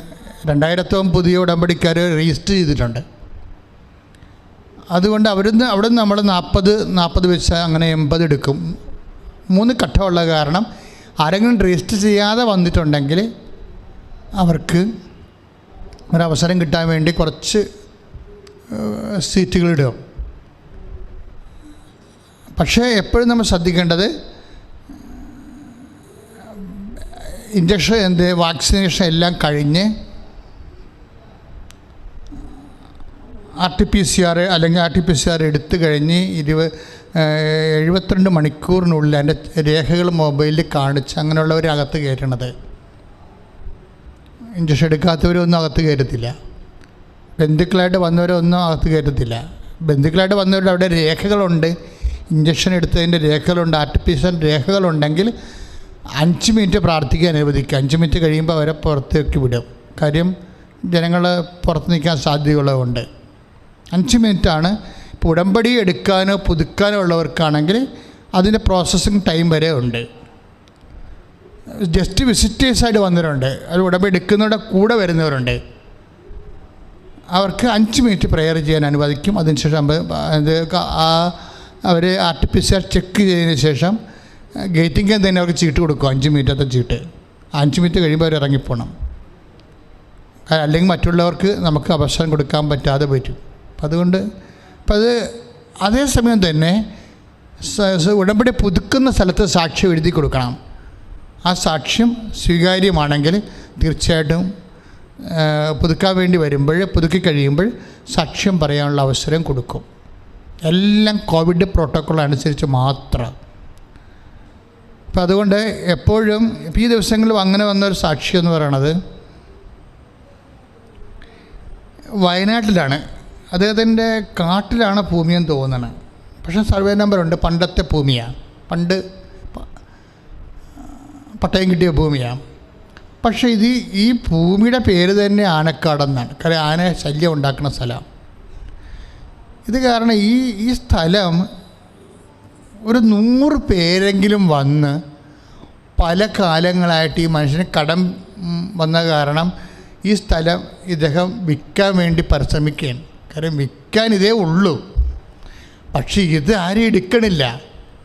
2000 പുതിയ ഉടമ്പടിക്കാർ രജിസ്റ്റർ ചെയ്തിട്ടുണ്ട്. അതുകൊണ്ട് അവിടെ നമ്മൾ 40 വെച്ച് അങ്ങനെ 80 എടുക്കും. 3 ഘട്ടമുള്ള കാരണം ആരെങ്കിലും രജിസ്റ്റർ ചെയ്യാതെ വന്നിട്ടുണ്ടെങ്കിൽ അവർക്ക് ഒരവസരം കിട്ടാൻ വേണ്ടി കുറച്ച് സീറ്റുകളിടും. പക്ഷേ എപ്പോഴും നമ്മൾ ശ്രദ്ധിക്കേണ്ടത് വാക്സിനേഷൻ എല്ലാം കഴിഞ്ഞ് RT-PCR അല്ലെങ്കിൽ RT-PCR എടുത്തു കഴിഞ്ഞ് 72 മണിക്കൂറിനുള്ളിൽ അതിൻ്റെ രേഖകൾ മൊബൈലിൽ കാണിച്ച് അങ്ങനെയുള്ളവരകത്ത് കയറ്റണത്. ഇഞ്ചക്ഷൻ എടുക്കാത്തവരൊന്നും അകത്ത് കയറ്റത്തില്ല. ബന്ധുക്കളായിട്ട് വന്നവരൊന്നും അകത്ത് കയറ്റത്തില്ല. ബന്ധുക്കളായിട്ട് വന്നവരുടെ അവിടെ രേഖകളുണ്ട്, ഇഞ്ചക്ഷൻ എടുത്തതിൻ്റെ രേഖകളുണ്ട്, RT-PCR രേഖകളുണ്ടെങ്കിൽ 5 മിനിറ്റ് പ്രാർത്ഥിക്കാൻ അനുവദിക്കുക. 5 മിനിറ്റ് കഴിയുമ്പോൾ അവരെ പുറത്തേക്ക് വിടും. കാര്യം ജനങ്ങൾ പുറത്ത് നിൽക്കാൻ സാധ്യതയുള്ളതുകൊണ്ട് 5 മിനിറ്റാണ്. ഇപ്പോൾ ഉടമ്പടി എടുക്കാനോ പുതുക്കാനോ ഉള്ളവർക്കാണെങ്കിൽ അതിൻ്റെ പ്രോസസ്സിങ് ടൈം വരെ ഉണ്ട്. ജസ്റ്റ് വിസിറ്റേഴ്സായിട്ട് വന്നവരുണ്ട്, അത് ഉടമ്പടി എടുക്കുന്നവരുടെ കൂടെ വരുന്നവരുണ്ട്. അവർക്ക് 5 മിനിറ്റ് പ്രെയർ ചെയ്യാൻ അനുവദിക്കും. അതിനുശേഷം അവർ RT-PCR ചെക്ക് ചെയ്തതിന് ശേഷം ഗേറ്റിംഗിൽ തന്നെ അവർക്ക് ചീട്ട് കൊടുക്കും. 5 മിനിറ്റത്തെ ചീട്ട്. 5 മിനിറ്റ് കഴിയുമ്പോൾ അവർ ഇറങ്ങിപ്പോണം. അല്ലെങ്കിൽ മറ്റുള്ളവർക്ക് നമുക്ക് അവസരം കൊടുക്കാൻ പറ്റാതെ പറ്റും. അപ്പം അതുകൊണ്ട് അത് അതേസമയം തന്നെ ഉടമ്പടി പുതുക്കുന്ന സ്ഥലത്ത് സാക്ഷ്യം എഴുതി കൊടുക്കണം. ആ സാക്ഷ്യം സ്വീകാര്യമാണെങ്കിൽ തീർച്ചയായിട്ടും പുതുക്കാൻ വേണ്ടി വരുമ്പോൾ, പുതുക്കി കഴിയുമ്പോൾ സാക്ഷ്യം പറയാനുള്ള അവസരം കൊടുക്കും. എല്ലാം കോവിഡ് പ്രോട്ടോക്കോൾ അനുസരിച്ച് മാത്രം. അപ്പം അതുകൊണ്ട് എപ്പോഴും ഈ ദിവസങ്ങളിൽ അങ്ങനെ വന്നൊരു സാക്ഷി എന്ന് പറയണത് വയനാട്ടിലാണ്. അദ്ദേഹത്തിൻ്റെ കാട്ടിലാണ് ഭൂമിയെന്ന് തോന്നണം. പക്ഷേ സർവേ നമ്പറുണ്ട്. പണ്ടത്തെ ഭൂമിയാണ്, പണ്ട് പട്ടയം കിട്ടിയ ഭൂമിയാണ്. പക്ഷേ ഈ ഭൂമിയുടെ പേര് തന്നെ ആനക്കാടെന്നാണ്. കാര്യം ആന ശല്യം ഉണ്ടാക്കുന്ന സ്ഥലം. ഇത് കാരണം ഈ സ്ഥലം ഒരു 100 പേരെങ്കിലും വന്ന് പല കാലങ്ങളായിട്ട് ഈ മനുഷ്യന് കടം വന്ന കാരണം ഈ സ്ഥലം ഇദ്ദേഹം വിൽക്കാൻ വേണ്ടി പരിശ്രമിക്കുകയാണ്. കാര്യം വിൽക്കാൻ ഇതേ ഉള്ളൂ. പക്ഷേ ഇത് ആരും എടുക്കണില്ല.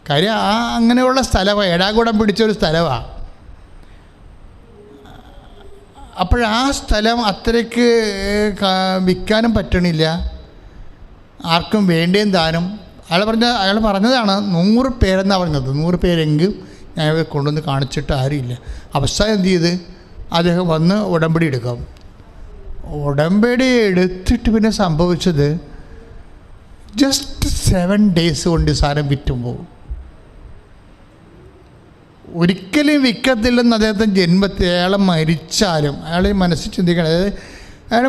കാര്യം അങ്ങനെയുള്ള സ്ഥലമാണ്, ഏടാകൂടം പിടിച്ചൊരു സ്ഥലമാണ്. അപ്പോഴാ സ്ഥലം അത്രയ്ക്ക് വിൽക്കാനും പറ്റണില്ല, ആർക്കും വേണ്ടേം താനും. അയാൾ പറഞ്ഞതാണ് 100 പേരെന്നാണ് പറഞ്ഞത്. 100 പേരെങ്കിലും ഞാൻ കൊണ്ടുവന്ന് കാണിച്ചിട്ട് ആരുമില്ല. അവസാനം എന്ത് ചെയ്ത് അദ്ദേഹം വന്ന് ഉടമ്പടി എടുക്കാം. ഉടമ്പടി എടുത്തിട്ട് പിന്നെ സംഭവിച്ചത് ജസ്റ്റ് 7 ഡേയ്സ് കൊണ്ട് സാധനം വിറ്റും പോകും. ഒരിക്കലും വിൽക്കത്തില്ലെന്ന് അദ്ദേഹത്തിൻ്റെ ജന്മത്തിൽ. അയാളെ മരിച്ചാലും, അയാളെ മനസ്സിൽ ചിന്തിക്കണം, അതായത് അയാൾ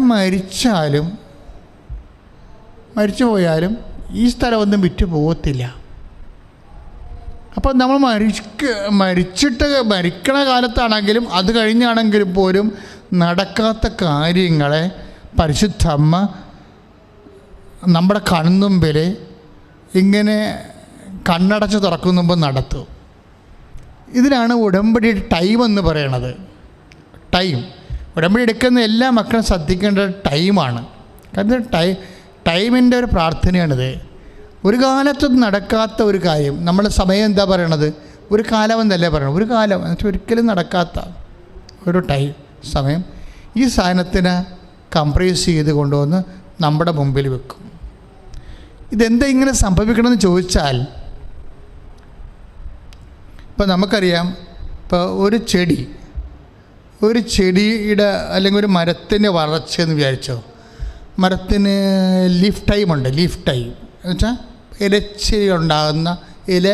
മരിച്ചു പോയാലും ഈ സ്ഥലമൊന്നും വിറ്റ് പോകത്തില്ല. അപ്പം നമ്മൾ മരിക്കണ കാലത്താണെങ്കിലും അത് കഴിഞ്ഞാണെങ്കിലും പോലും നടക്കാത്ത കാര്യങ്ങളെ പരിശുദ്ധ അമ്മ നമ്മുടെ കൺമുമ്പിൽ ഇങ്ങനെ കണ്ണടച്ച് തുറക്കും മുമ്പ് നടത്തും. ഇതിനാണ് ഉടമ്പടി ടൈം എന്ന് പറയണത്. ഉടമ്പടി എടുക്കുന്ന എല്ലാ മക്കളും ശ്രദ്ധിക്കേണ്ട ടൈമാണ്. കാരണം ടൈമിൻ്റെ ഒരു പ്രാർത്ഥനയാണിത്. ഒരു കാലത്തും നടക്കാത്ത ഒരു കാര്യം, നമ്മുടെ സമയം എന്താ പറയണത്, ഒരു കാലം എന്നല്ലേ പറയണത്, ഒരു കാലം എന്നുവെച്ചാൽ ഒരിക്കലും നടക്കാത്ത ഒരു സമയം ഈ സാധനത്തിന് കംപ്രൈസ് ചെയ്ത് കൊണ്ടുവന്ന് നമ്മുടെ മുമ്പിൽ വെക്കും. ഇതെന്താ ഇങ്ങനെ സംഭവിക്കണമെന്ന് ചോദിച്ചാൽ, ഇപ്പോൾ നമുക്കറിയാം, ഇപ്പോൾ ഒരു ചെടിയുടെ അല്ലെങ്കിൽ ഒരു മരത്തിൻ്റെ വളർച്ചയെന്ന് വിചാരിച്ചോ. മരത്തിന് ലീഫ് ടൈം എന്ന് വെച്ചാൽ ഇല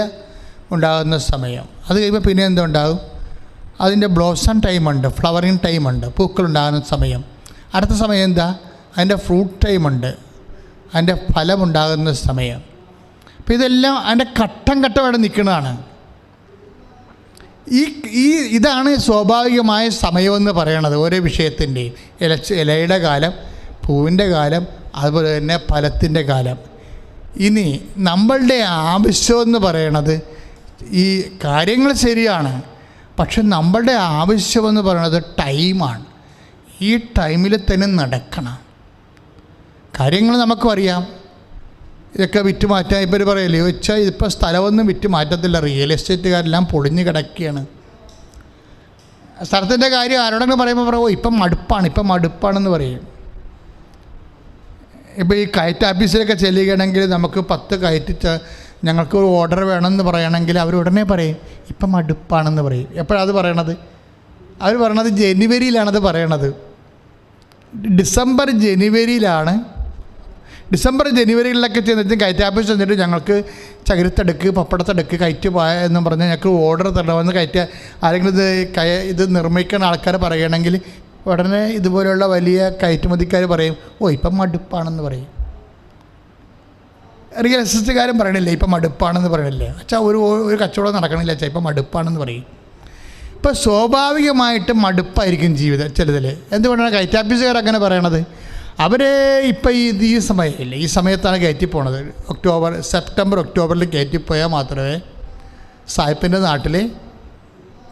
ഉണ്ടാകുന്ന സമയം. അത് കഴിയുമ്പോൾ പിന്നെ എന്തുണ്ടാകും, അതിൻ്റെ ബ്ലോസം ടൈമുണ്ട്, ഫ്ലവറിങ് ടൈമുണ്ട്, പൂക്കളുണ്ടാകുന്ന സമയം. അടുത്ത സമയം എന്താ, അതിൻ്റെ ഫ്രൂട്ട് ടൈമുണ്ട്, അതിൻ്റെ ഫലമുണ്ടാകുന്ന സമയം. അപ്പോൾ ഇതെല്ലാം അതിൻ്റെ ഘട്ടം ഘട്ടമായിട്ട് നിൽക്കുന്നതാണ്. ഇതാണ് സ്വാഭാവികമായ സമയമെന്ന് പറയണത്. ഓരോ വിഷയത്തിൻ്റെയും ഇലയുടെ കാലം, പൂവിൻ്റെ കാലം, അതുപോലെ തന്നെ ഫലത്തിൻ്റെ കാലം. ഇനി നമ്മളുടെ ആവശ്യമെന്ന് പറയണത്, ഈ കാര്യങ്ങൾ ശരിയാണ്, പക്ഷെ നമ്മളുടെ ആവശ്യമെന്ന് പറയണത് ടൈമാണ്. ഈ ടൈമിൽ തന്നെ നടക്കണം കാര്യങ്ങൾ. നമുക്കും അറിയാം ഇതൊക്കെ വിറ്റ് മാറ്റാൻ. ഇവർ പറയല്ലേ വെച്ചാൽ ഇതിപ്പോൾ സ്ഥലമൊന്നും വിറ്റ് മാറ്റത്തില്ല, റിയൽ എസ്റ്റേറ്റുകാരെല്ലാം പൊളിഞ്ഞ് കിടക്കുകയാണ്. സ്ഥലത്തിൻ്റെ കാര്യം ആരോടെങ്കിലും പറയുമ്പോൾ ഇപ്പം മടുപ്പാണെന്ന് പറയും. ഇപ്പോൾ ഈ കയറ്റ് ഓഫീസിലൊക്കെ ചെല്ലുകയാണെങ്കിൽ നമുക്ക് 10 കയറ്റ് ഞങ്ങൾക്ക് ഒരു ഓർഡർ വേണമെന്ന് പറയണമെങ്കിൽ അവർ ഉടനെ പറയും ഇപ്പം മടുപ്പാണെന്ന് പറയും. എപ്പോഴത് പറയണത്, അവർ പറയണത് ജനുവരിയിലാണത് പറയണത്. ഡിസംബർ ജനുവരിയിലൊക്കെ ചെന്നിട്ട് കയറ്റ് ഓഫീസ് ചെന്നിട്ട് ഞങ്ങൾക്ക് ചകിരത്തെടുക്ക്, പപ്പടത്തെടുക്ക്, കയറ്റ് പോയ എന്നും പറഞ്ഞ് ഞങ്ങൾക്ക് ഓർഡർ തരണമെന്ന് ആരെങ്കിലും ഇത് നിർമ്മിക്കുന്ന ആൾക്കാർ പറയുകയാണെങ്കിൽ ഉടനെ ഇതുപോലെയുള്ള വലിയ കയറ്റുമതിക്കാർ പറയും ഇപ്പം മടുപ്പാണെന്ന് പറയും. റിയൽ എസ്റ്റേറ്റുകാരും പറയണില്ലേ ഇപ്പം മടുപ്പാണെന്ന് പറയണില്ലേ. അച്ഛാ ഒരു കച്ചവടം നടക്കണില്ല അച്ഛാ ഇപ്പം മടുപ്പാണെന്ന് പറയും. ഇപ്പോൾ സ്വാഭാവികമായിട്ട് മടുപ്പായിരിക്കും ജീവിതം ചിലതിൽ. എന്തുകൊണ്ടാണ് കയറ്റാപ്പീസുകാർ അങ്ങനെ പറയണത്? അവർ ഇപ്പോൾ ഈ സമയമില്ല, ഈ സമയത്താണ് കയറ്റി പോണത്. സെപ്റ്റംബർ ഒക്ടോബറിൽ കയറ്റിപ്പോയാൽ മാത്രമേ സായിപ്പിൻ്റെ നാട്ടിൽ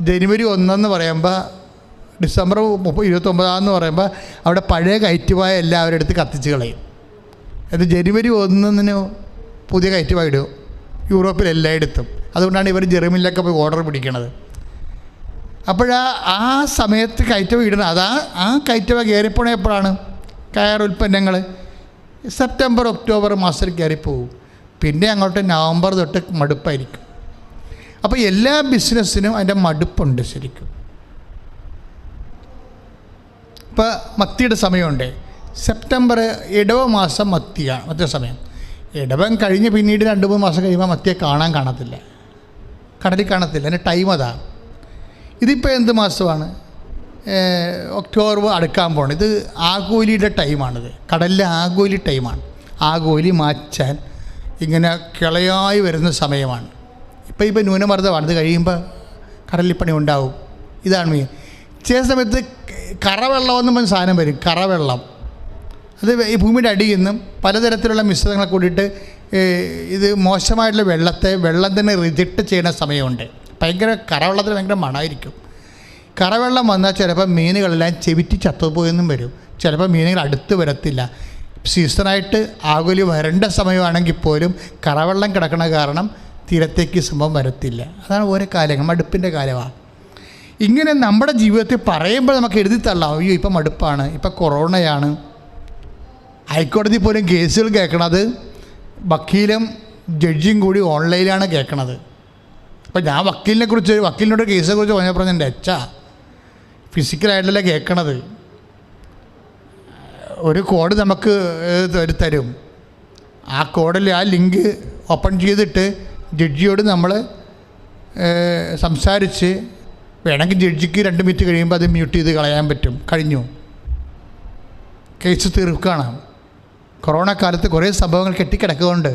ജനുവരി 1 പറയുമ്പോൾ ഡിസംബർ 29 പറയുമ്പോൾ അവിടെ പഴയ കയറ്റുപോയ എല്ലാവരും എടുത്ത് കത്തിച്ച് കളയും. അത് ജനുവരി 1 പുതിയ കയറ്റുപോയി ഇടും യൂറോപ്പിൽ എല്ലായിടത്തും. അതുകൊണ്ടാണ് ഇവർ ജർമ്മനിലൊക്കെ പോയി ഓർഡർ പിടിക്കണത്. ആ സമയത്ത് കയറ്റുപോയി ഇടണം. ആ കയറ്റുപോയി കയറിപ്പോണ എപ്പോഴാണ്? കയർ ഉൽപ്പന്നങ്ങൾ സെപ്റ്റംബർ ഒക്ടോബർ മാസത്തിൽ കയറിപ്പോവും. പിന്നെ അങ്ങോട്ട് നവംബർ തൊട്ട് മടുപ്പായിരിക്കും. അപ്പോൾ എല്ലാ ബിസിനസ്സിനും അതിൻ്റെ മടുപ്പുണ്ട് ശരിക്കും. ഇപ്പോൾ മത്തിയുടെ സമയമുണ്ട്. സെപ്റ്റംബർ ഇടവ മാസം മത്തിയ സമയം. ഇടവം കഴിഞ്ഞ് പിന്നീട് 2-3 മാസം കഴിയുമ്പോൾ മത്തിയെ കാണത്തില്ല, കടലിൽ കാണത്തില്ല. അതിൻ്റെ ടൈം അതാ. ഇതിപ്പോൾ എന്ത് മാസമാണ്? ഒക്ടോബർ അടുക്കാൻ പോകണം. ഇത് ആഗോലിയുടെ ടൈമാണിത്. കടലിലെ ആഗോലി ടൈമാണ്. ആഗോലി മാറ്റാൻ ഇങ്ങനെ കിളയായി വരുന്ന സമയമാണ്. ഇപ്പോൾ ന്യൂനമർദ്ദമാണ്. ഇത് കഴിയുമ്പോൾ കടലിൽ പണി ഉണ്ടാവും. ഇതാണ് മീൻ. ചില സമയത്ത് കറവെള്ളമെന്നും പറഞ്ഞ സാധനം വരും. കറവെള്ളം അത് ഈ ഭൂമിയുടെ അടിയിൽ നിന്നും പലതരത്തിലുള്ള മിശ്രിതങ്ങളെ കൂടിയിട്ട് ഇത് മോശമായിട്ടുള്ള വെള്ളം തന്നെ റിജക്റ്റ് ചെയ്യുന്ന സമയമുണ്ട്. കറവെള്ളത്തിന് ഭയങ്കര മണമായിരിക്കും. കറവെള്ളം വന്നാൽ ചിലപ്പോൾ മീനുകളെല്ലാം ചെവിറ്റി ചത്തുപോയെന്നും വരും. ചിലപ്പോൾ മീനുകൾ അടുത്ത് വരത്തില്ല. സീസണായിട്ട് ആകുലി വരേണ്ട സമയമാണെങ്കിൽ പോലും കറവെള്ളം കിടക്കണ കാരണം തീരത്തേക്ക് സംഭവം വരത്തില്ല. അതാണ് ഓരോ കാലങ്ങൾ, മടുപ്പിൻ്റെ കാലമാണ്. ഇങ്ങനെ നമ്മുടെ ജീവിതത്തിൽ പറയുമ്പോൾ നമുക്ക് എഴുതി തള്ളാം. അയ്യോ ഇപ്പം മടുപ്പാണ്, ഇപ്പം കൊറോണയാണ്. ഹൈക്കോടതി പോലും കേസുകൾ കേൾക്കണത് വക്കീലും ജഡ്ജിയും കൂടി ഓൺലൈനിലാണ് കേൾക്കണത്. അപ്പോൾ ഞാൻ വക്കീലിനോട് കേസിനെ കുറിച്ച് പറഞ്ഞപ്പോൾ എൻ്റെ ഫിസിക്കലായിട്ടല്ല കേൾക്കണത്. ഒരു കോഡ് നമുക്ക് തരും. ആ കോഡിൽ ആ ലിങ്ക് ഓപ്പൺ ചെയ്തിട്ട് ജഡ്ജിയോട് നമ്മൾ സംസാരിച്ച് വേണമെങ്കിൽ ജഡ്ജിക്ക് 2 മിനിറ്റ് കഴിയുമ്പോൾ അത് മ്യൂട്ട് ചെയ്ത് കളയാൻ പറ്റും. കഴിഞ്ഞു, കേസ് തീർക്കുകയാണ്. കൊറോണ കാലത്ത് കുറേ സംഭവങ്ങൾ കെട്ടിക്കിടക്കുന്നുണ്ട്.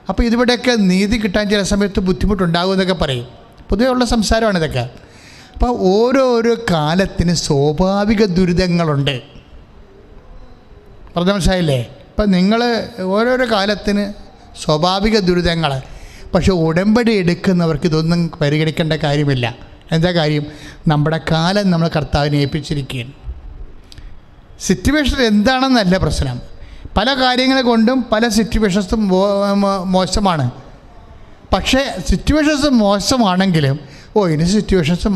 അപ്പോൾ ഇതിവിടെയൊക്കെ നീതി കിട്ടാൻ ചില സമയത്ത് ബുദ്ധിമുട്ടുണ്ടാകുമെന്നൊക്കെ പറയും. പൊതുവെ ഉള്ള സംസാരമാണ് ഇതൊക്കെ. അപ്പോൾ ഓരോരോ കാലത്തിന് സ്വാഭാവിക ദുരിതങ്ങളുണ്ട്. പറഞ്ഞ മനസ്സിലായില്ലേ? ഇപ്പം നിങ്ങൾ ഓരോരോ കാലത്തിന് സ്വാഭാവിക ദുരിതങ്ങൾ. പക്ഷെ ഉടമ്പടി എടുക്കുന്നവർക്ക് ഇതൊന്നും പരിഗണിക്കേണ്ട കാര്യമില്ല. എന്താ കാര്യം? നമ്മുടെ കാലം നമ്മൾ കർത്താവിനെ ഏൽപ്പിച്ചിരിക്കുകയാണ്. സിറ്റുവേഷൻ എന്താണെന്നല്ല പ്രശ്നം. പല കാര്യങ്ങളെ കൊണ്ടും പല സിറ്റുവേഷൻസും മോശമാണ്. പക്ഷേ സിറ്റുവേഷൻസ് മോശമാണെങ്കിലും ഇനി സിറ്റുവേഷൻസ്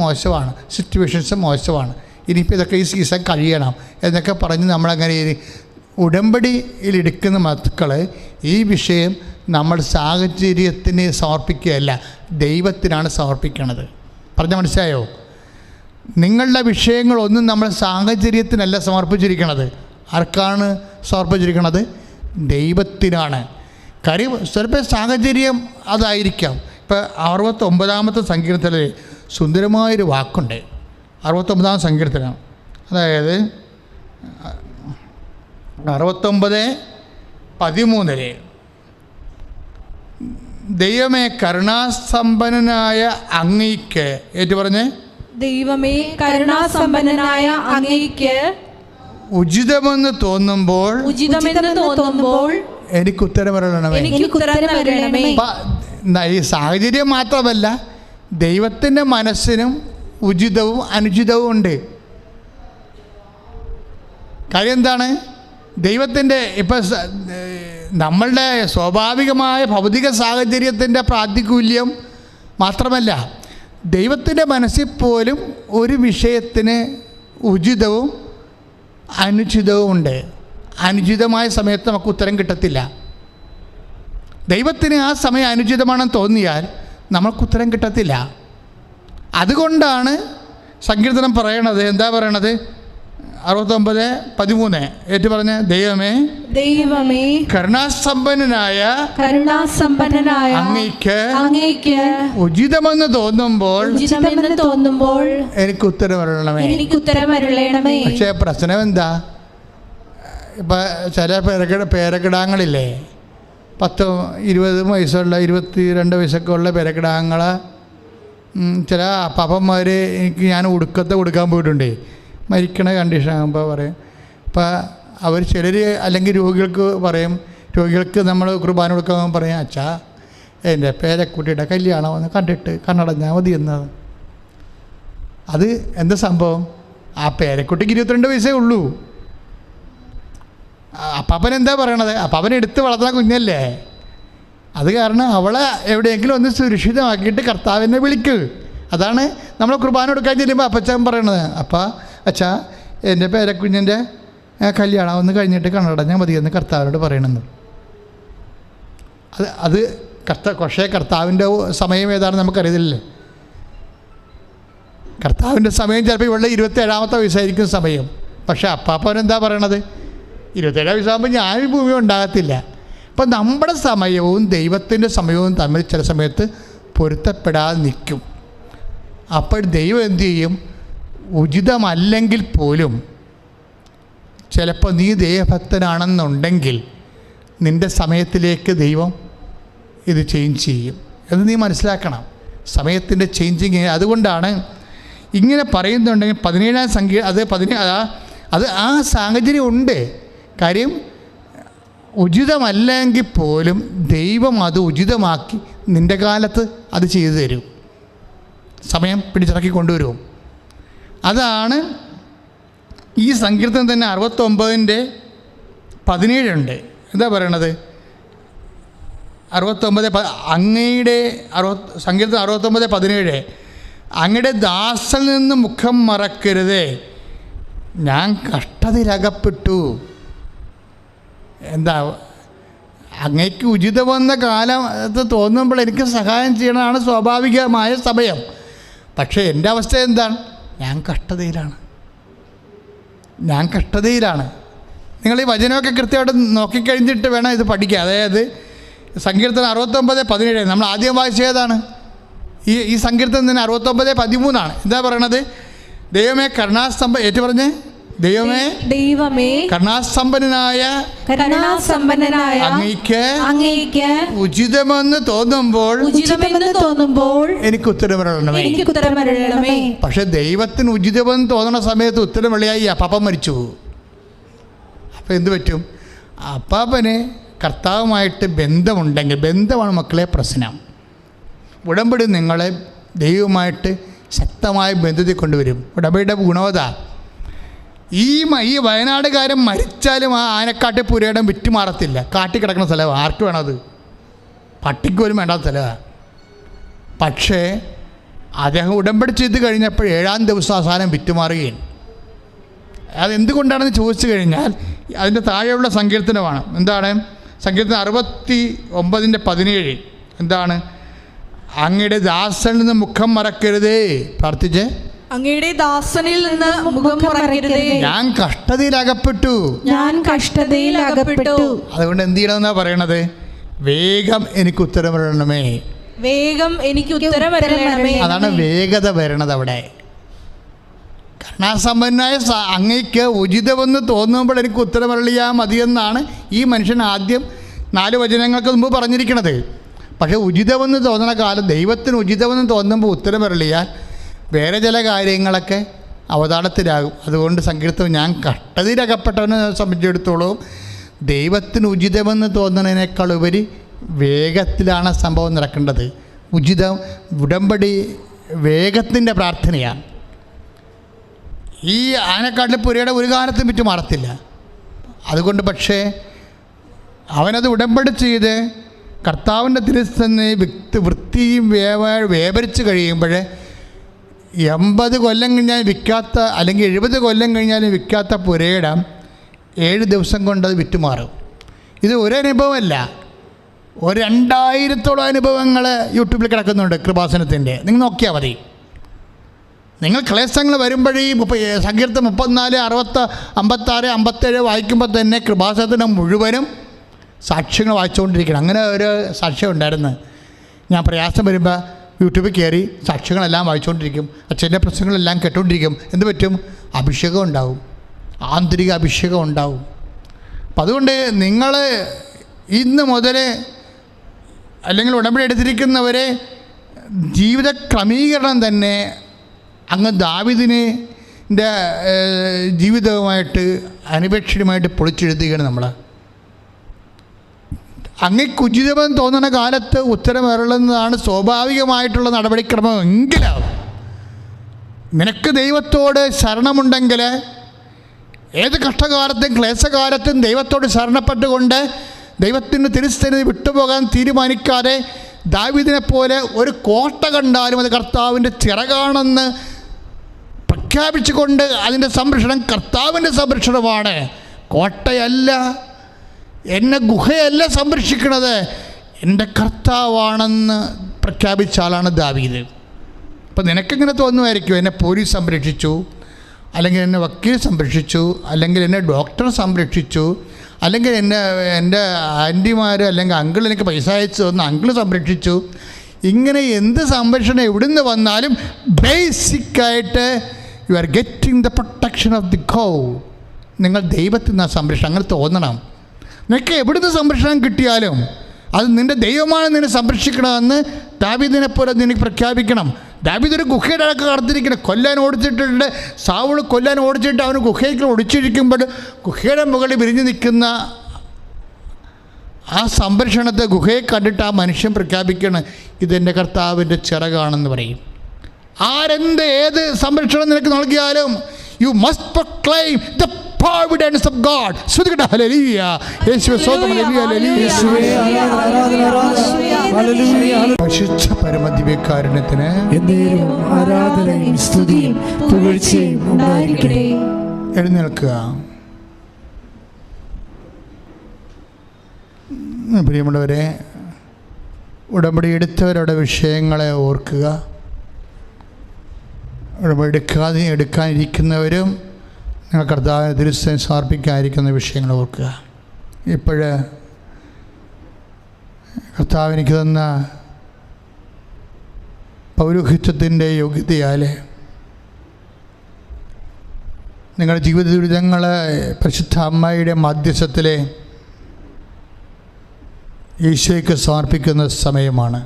മോശമാണ്, ഇനിയിപ്പോൾ ഇതൊക്കെ ഈ സീസൺ കഴിയണം എന്നൊക്കെ പറഞ്ഞ് നമ്മളങ്ങനെ ഉടമ്പടിയിലെടുക്കുന്ന മക്കൾ ഈ വിഷയം നമ്മൾ സാഹചര്യത്തിന് സമർപ്പിക്കുകയല്ല, ദൈവത്തിനാണ് സമർപ്പിക്കുന്നത്. പറഞ്ഞ മനസ്സിലായോ? നിങ്ങളുടെ വിഷയങ്ങളൊന്നും നമ്മൾ സാഹചര്യത്തിനല്ല സമർപ്പിച്ചിരിക്കുന്നത്. ആർക്കാണ് സമർപ്പിച്ചിരിക്കുന്നത്? ദൈവത്തിനാണ്. കാര്യം ചിലപ്പോൾ സാഹചര്യം അതായിരിക്കാം. ഇപ്പോൾ 69-ാമത്തെ സങ്കീർത്തനത്തിൽ സുന്ദരമായൊരു വാക്കുണ്ട്. 69-ാം സങ്കീർത്തനം, അതായത് 69:13 ദൈവമേ കരുണാസമ്പന്നനായ അങ്ങയ്ക്ക് ഏറ്റുപറഞ്ഞ് ദൈവമേ കരുണാസമ്പന്നനായ അങ്ങയ്ക്ക് ഉചിതമെന്ന് തോന്നുമ്പോൾ എനിക്ക് ഉത്തരം വരണമേ. ഈ സാഹചര്യം മാത്രമല്ല, ദൈവത്തിൻ്റെ മനസ്സിനും ഉചിതവും അനുചിതവും ഉണ്ട്. കാര്യം എന്താണ്? ദൈവത്തിൻ്റെ ഇപ്പം നമ്മളുടെ സ്വാഭാവികമായ ഭൗതിക സാഹചര്യത്തിൻ്റെ പ്രാതികൂല്യം മാത്രമല്ല, ദൈവത്തിൻ്റെ മനസ്സിൽ പോലും ഒരു വിഷയത്തിന് ഉചിതവും അനുചിതവും ഉണ്ട്. അനുചിതമായ സമയത്ത് നമുക്ക് ഉത്തരം കിട്ടത്തില്ല. ദൈവത്തിന് ആ സമയം അനുചിതമാണെന്ന് തോന്നിയാൽ നമുക്ക് ഉത്തരം കിട്ടത്തില്ല. അതുകൊണ്ടാണ് സങ്കീർത്തനം പറയണത്. എന്താ പറയണത്? 69:13 ഏറ്റു പറഞ്ഞ ദൈവമേ കരുണാസമ്പന്നനായ അങ്ങയ്ക്ക് ഉചിതമെന്ന് തോന്നുമ്പോൾ എനിക്ക് ഉത്തരം വരണമേ. പക്ഷേ പ്രശ്നം എന്താ? ഇപ്പം ചില പേരക്കിടാങ്ങളില്ലേ, 10-20 വയസ്സുള്ള 22 വയസ്സൊക്കെ ഉള്ള പേരക്കിടാങ്ങളെ ചില അപ്പാപ്പന്മാർ എനിക്ക് ഞാൻ ഉടുക്കത്തെ കൊടുക്കാൻ പോയിട്ടുണ്ടേ, മരിക്കണ കണ്ടീഷൻ ആകുമ്പോൾ പറയും. അപ്പോൾ അവർ ചിലർ അല്ലെങ്കിൽ രോഗികൾക്ക് പറയും, രോഗികൾക്ക് നമ്മൾ കുർബാന കൊടുക്കാൻ പറയും, അച്ഛാ എൻ്റെ പേരക്കുട്ടിയുടെ കല്യാണം ഒന്ന് കണ്ടിട്ട് കണ്ണടഞ്ഞാൽ മതി എന്നത്. അത് എന്താ സംഭവം? ആ പേരക്കുട്ടിക്ക് 22 വയസ്സേ ഉള്ളൂ. അപ്പാപ്പൻ എന്താ പറയണത്? അപ്പാപ്പൻ എടുത്ത് വളർത്തുന്ന കുഞ്ഞല്ലേ. അത് കാരണം അവളെ എവിടെയെങ്കിലും ഒന്ന് സുരക്ഷിതമാക്കിയിട്ട് കർത്താവിനെ വിളിക്ക്. അതാണ് നമ്മൾ കുർബാന കൊടുക്കാൻ ചെല്ലുമ്പോൾ അപ്പച്ചൻ പറയണത്, അച്ഛാ എൻ്റെ പേരക്കുഞ്ഞിൻ്റെ കല്യാണം ഒന്ന് കഴിഞ്ഞിട്ട് കണ്ണടഞ്ഞാൽ മതിയെന്ന് കർത്താവിനോട് പറയണമെന്ന്. അത് പക്ഷേ കർത്താവിൻ്റെ സമയം ഏതാണെന്ന് നമുക്കറിയില്ലേ. കർത്താവിൻ്റെ സമയം ചിലപ്പോൾ ഇവളുടെ 27ാമത്തെ വയസ്സായിരിക്കും സമയം. പക്ഷേ അപ്പാപ്പൻ എന്താ പറയണത്? 27 വയസ്സാകുമ്പോൾ ഞാൻ ഭൂമി ഉണ്ടാകത്തില്ല. അപ്പം നമ്മുടെ സമയവും ദൈവത്തിൻ്റെ സമയവും തമ്മിൽ ചില സമയത്ത് പൊരുത്തപ്പെടാതെ നിൽക്കും. അപ്പോൾ ദൈവം എന്തു ചെയ്യും? ഉചിതമല്ലെങ്കിൽ പോലും ചിലപ്പോൾ നീ ദൈവഭക്തനാണെന്നുണ്ടെങ്കിൽ നിൻ്റെ സമയത്തിലേക്ക് ദൈവം ഇത് ചേഞ്ച് ചെയ്യും എന്ന് നീ മനസ്സിലാക്കണം. സമയത്തിൻ്റെ ചേഞ്ചിങ്. അതുകൊണ്ടാണ് ഇങ്ങനെ പറയുന്നുണ്ടെങ്കിൽ 17ാം സംഖ്യ അത് ആ സാഹചര്യം ഉണ്ട്. കാര്യം ഉചിതമല്ലെങ്കിൽ പോലും ദൈവം അത് ഉചിതമാക്കി നിൻ്റെ കാലത്ത് അത് ചെയ്തു തരും. സമയം പിടിച്ചിറക്കി കൊണ്ടുവരും. അതാണ് ഈ സങ്കീർത്തനം തന്നെ 69:17 എന്താ പറയണത്? 69 സങ്കീർത്തനം 69:17 അങ്ങയുടെ ദാസൽ നിന്ന് മുഖം മറക്കരുതേ, ഞാൻ കഷ്ടതയിലകപ്പെട്ടു. എന്താ? അങ്ങയ്ക്ക് ഉചിതമെന്ന കാലത്ത് തോന്നുമ്പോൾ എനിക്ക് സഹായം ചെയ്യണതാണ് സ്വാഭാവികമായ സമയം. പക്ഷേ എൻ്റെ അവസ്ഥ എന്താണ്? ഞാൻ കഷ്ടതയിലാണ്. നിങ്ങൾ ഈ വചനമൊക്കെ കൃത്യമായിട്ട് നോക്കിക്കഴിഞ്ഞിട്ട് വേണം ഇത് പഠിക്കുക. അതായത് സങ്കീർത്തനം 69:17 നമ്മൾ ആദ്യം വായിച്ചതാണ്. ഈ സങ്കീർത്തനം തന്നെ 69:13 എന്താ പറയണത്? ദൈവമേ കരുണാസ്തംഭ ഏറ്റു പറഞ്ഞേ, ദൈവമേ കരുണാസമ്പന്നനായ അങ്ങയ്ക്ക് ഉചിതമെന്ന് തോന്നുമ്പോൾ എനിക്ക് ഉത്തരമരുളണമേ. പക്ഷെ ദൈവത്തിന് ഉചിതമെന്ന് തോന്നുന്ന സമയത്ത് ഉത്തരമളിയായി അപ്പാപ്പൻ മരിച്ചു. അപ്പം എന്തു പറ്റും? അപ്പാപ്പന് കർത്താവുമായിട്ട് ബന്ധമുണ്ടെങ്കിൽ, ബന്ധമാണ് മക്കളെ പ്രശ്നം. ഉടമ്പടി നിങ്ങളെ ദൈവവുമായിട്ട് ശക്തമായ ബന്ധത്തിൽ കൊണ്ടുവരും. ഉടമ്പടിയുടെ ഗുണവത ഈ വയനാടുകാരൻ മരിച്ചാലും ആ ആനക്കാട്ടി പുരയിടം വിറ്റുമാറത്തില്ല. കാട്ടിക്കിടക്കുന്ന സ്ഥലമാണ്. ആർക്ക് വേണത്? പട്ടിക്ക് പോലും വേണ്ടാത്ത സ്ഥലമാണ്. പക്ഷേ അദ്ദേഹം ഉടമ്പടി ചെയ്ത് കഴിഞ്ഞപ്പോൾ 7ാം ദിവസം അവസാനം വിറ്റുമാറുകയും. അതെന്തുകൊണ്ടാണെന്ന് ചോദിച്ചു കഴിഞ്ഞാൽ അതിൻ്റെ താഴെയുള്ള സങ്കീർത്തനമാണ്. എന്താണ്? സങ്കീർത്തനം 69:17 എന്താണ്? അങ്ങയുടെ ദാസനിൽ നിന്ന് മുഖം മറക്കരുതേ. പ്രാർത്ഥിച്ചേ, അങ്ങയുടെ ദാസനിൽ നിന്ന് മുഖം മറക്കരുതേ, ഞാൻ കഷ്ടതയിലകപ്പെട്ടു. അതുകൊണ്ട് എന്ത് ചെയ്യണമെന്നാ പറയണത്? വേഗം എനിക്ക് ഉത്തരമരുളണമേ. അതാണ് വേഗത വരണത് അവിടെ. കരുണാസമ്പന്നനായ അങ്ങയ്ക്ക് ഉചിതമെന്ന് തോന്നുമ്പോൾ എനിക്ക് ഉത്തരമരുളിയാൽ മതിയെന്നാണ് ഈ മനുഷ്യൻ ആദ്യം 4 വചനങ്ങൾക്ക് മുമ്പ് പറഞ്ഞിരിക്കുന്നത്. പക്ഷേ ഉചിതമെന്ന് തോന്നുന്ന കാലം, ദൈവത്തിന് ഉചിതമെന്ന് തോന്നുമ്പോൾ ഉത്തരമരുളിയാൽ വേറെ ചില കാര്യങ്ങളൊക്കെ അവതാളത്തിലാകും. അതുകൊണ്ട് സങ്കീർത്തനം ഞാൻ കഷ്ടതയിലകപ്പെട്ടവനെ സംബന്ധിച്ചിടത്തോളം ദൈവത്തിന് ഉചിതമെന്ന് തോന്നുന്നതിനേക്കാൾ ഉപരി വേഗത്തിലാണ് സംഭവം നടക്കേണ്ടത്. ഉടമ്പടി വേഗത്തിൻ്റെ പ്രാർത്ഥനയാണ്. ഈ ആനക്കാട്ടിലെ പുരയുടെ ഒരു കാലത്തും വിറ്റ് മാറത്തില്ല. അതുകൊണ്ട് പക്ഷേ അവനത് ഉടമ്പടി ചെയ്ത് കർത്താവിൻ്റെ തിരുസന്നെ വൃത്തിയും വേപരിച്ച് കഴിയുമ്പോൾ 80 കൊല്ലം കഴിഞ്ഞാൽ വിൽക്കാത്ത, അല്ലെങ്കിൽ 70 കൊല്ലം കഴിഞ്ഞാലും വിൽക്കാത്ത പുരയിടം 7 ദിവസം കൊണ്ടത് വിറ്റുമാറും. ഇത് ഒരനുഭവമല്ല, 2000-ഓളം അനുഭവങ്ങൾ യൂട്യൂബിൽ കിടക്കുന്നുണ്ട് കൃപാസനത്തിൻ്റെ. നിങ്ങൾ നോക്കിയാൽ മതി. നിങ്ങൾ ക്ലേശങ്ങൾ വരുമ്പോഴേ സങ്കീർത്തനം 34, 60, 56, 57 വായിക്കുമ്പോൾ തന്നെ കൃപാസനത്തിൻ്റെ മുഴുവനും സാക്ഷ്യങ്ങൾ വായിച്ചുകൊണ്ടിരിക്കണം. അങ്ങനെ ഒരു സാക്ഷ്യം ഉണ്ടായിരുന്നു. ഞാൻ പ്രയാസം വരുമ്പോൾ യൂട്യൂബിൽ കയറി സാക്ഷ്യങ്ങളെല്ലാം വായിച്ചുകൊണ്ടിരിക്കും. അച്ഛൻ്റെ പ്രശ്നങ്ങളെല്ലാം കേട്ടുകൊണ്ടിരിക്കും. എന്ത് പറ്റും? അഭിഷേകം ഉണ്ടാവും, ആന്തരിക അഭിഷേകം ഉണ്ടാവും. അപ്പം അതുകൊണ്ട് നിങ്ങൾ ഇന്ന് മുതൽ അല്ലെങ്കിൽ ഉടമ്പടി എടുത്തിരിക്കുന്നവരെ ജീവിത ക്രമീകരണം തന്നെ അങ്ങ് ദാവീദിനെ ജീവിതവുമായിട്ട് അനിപേക്ഷിതമായിട്ട് പൊളിച്ചെഴുതുകയാണ് നമ്മൾ. അങ്ങക്ക് ഉചിതമെന്ന് തോന്നുന്ന കാലത്ത് ഉത്തരമരുളുന്നതാണ് സ്വാഭാവികമായിട്ടുള്ള നടപടിക്രമം. എങ്കിലും നിനക്ക് ദൈവത്തോട് ശരണമുണ്ടെങ്കിൽ ഏത് കഷ്ടകാലത്തും ക്ലേശകാലത്തും ദൈവത്തോട് ശരണപ്പെട്ടുകൊണ്ട് ദൈവത്തിൻ്റെ തിരുസന്നിധി വിട്ടുപോകാൻ തീരുമാനിക്കാതെ ദാവീദിനെ പോലെ ഒരു കോട്ട കണ്ടാലും അത് കർത്താവിൻ്റെ ചിറകാണെന്ന് പ്രഖ്യാപിച്ചുകൊണ്ട് അതിൻ്റെ സംരക്ഷണം കർത്താവിൻ്റെ സംരക്ഷണമാണ്. കോട്ടയല്ല, എന്നെ ഗുഹയല്ല സംരക്ഷിക്കുന്നത്, എൻ്റെ കർത്താവാണെന്ന് പ്രഖ്യാപിച്ച ആളാണ് ദാവീദ്. അപ്പം നിനക്കിങ്ങനെ തോന്നുമായിരിക്കും, എന്നെ പോലീസ് സംരക്ഷിച്ചു, അല്ലെങ്കിൽ എന്നെ വക്കീൽ സംരക്ഷിച്ചു, അല്ലെങ്കിൽ എന്നെ ഡോക്ടർ സംരക്ഷിച്ചു, അല്ലെങ്കിൽ എൻ്റെ ആൻറ്റിമാർ അല്ലെങ്കിൽ അങ്കിൾ എനിക്ക് പൈസ അയച്ചു തന്നു, അങ്കിൾ സംരക്ഷിച്ചു. ഇങ്ങനെ എന്ത് സംരക്ഷണം എവിടുന്ന് വന്നാലും ബേസിക്കായിട്ട് you are getting the protection of the God. നിങ്ങൾ ദൈവത്തിൽ നിന്നാണ് സംരക്ഷണം. അങ്ങനെ തോന്നണം. നിനക്ക് എവിടുന്ന് സംരക്ഷണം കിട്ടിയാലും അത് നിൻ്റെ ദൈവമാണ് നിന്നെ സംരക്ഷിക്കണമെന്ന് ദാവീദിനെ പോലെ നിനക്ക് പ്രഖ്യാപിക്കണം. ദാവീദ് ഒരു ഗുഹയുടെ അടക്കം കടത്തിരിക്കണം. കൊല്ലാൻ ഓടിച്ചിട്ടുണ്ട്, സാവൂൾ കൊല്ലാൻ ഓടിച്ചിട്ട് അവന് ഗുഹയ്ക്ക് ഒടിച്ചിരിക്കുമ്പോൾ ഗുഹയുടെ മുകളിൽ വിരിഞ്ഞു നിൽക്കുന്ന ആ സംരക്ഷണത്തെ ഗുഹയെ കണ്ടിട്ട് ആ മനുഷ്യൻ പ്രഖ്യാപിക്കണം, ഇതെൻ്റെ കർത്താവിൻ്റെ ചിറകാണെന്ന് പറയും. ആരെന്ത് ഏത് സംരക്ഷണം നിനക്ക് നൽകിയാലും you must proclaim the providence of God. ശ്രുതികട ഹല്ലേലൂയ. യേശുവേ സ്തോത്രം. ഹല്ലേലൂയ. പരിശുദ്ധ പരമദിവ്യകാരുണ്യത്തിന് എന്നേരവും ആരാധനയും സ്തുതിയും പുകഴ്ചയും ഉണ്ടായിരിക്കട്ടെ. എഴുന്നേൽക്കുക. പ്രിയമുള്ളവരെ, ഉടമ്പടി എടുത്തവരുടെ വിഷയങ്ങളെ ഓർക്കുക. ഉടമ്പടി എടുക്കാനിരിക്കുന്നവരും നിങ്ങൾ കർത്താവിനെ തിരുസന്നിധിയിൽ സമർപ്പിക്കാതിരിക്കുന്ന വിഷയങ്ങൾ ഓർക്കുക. ഇപ്പോഴ് കർത്താവ് എനിക്ക് തന്ന പൗരോഹിത്യത്തിൻ്റെ യോഗ്യതയാൽ നിങ്ങളുടെ ജീവിത ദുരിതങ്ങൾ പരിശുദ്ധ അമ്മയുടെ മധ്യസ്ഥത്തിലെ ഈശോയ്ക്ക് സമർപ്പിക്കുന്ന സമയമാണ്.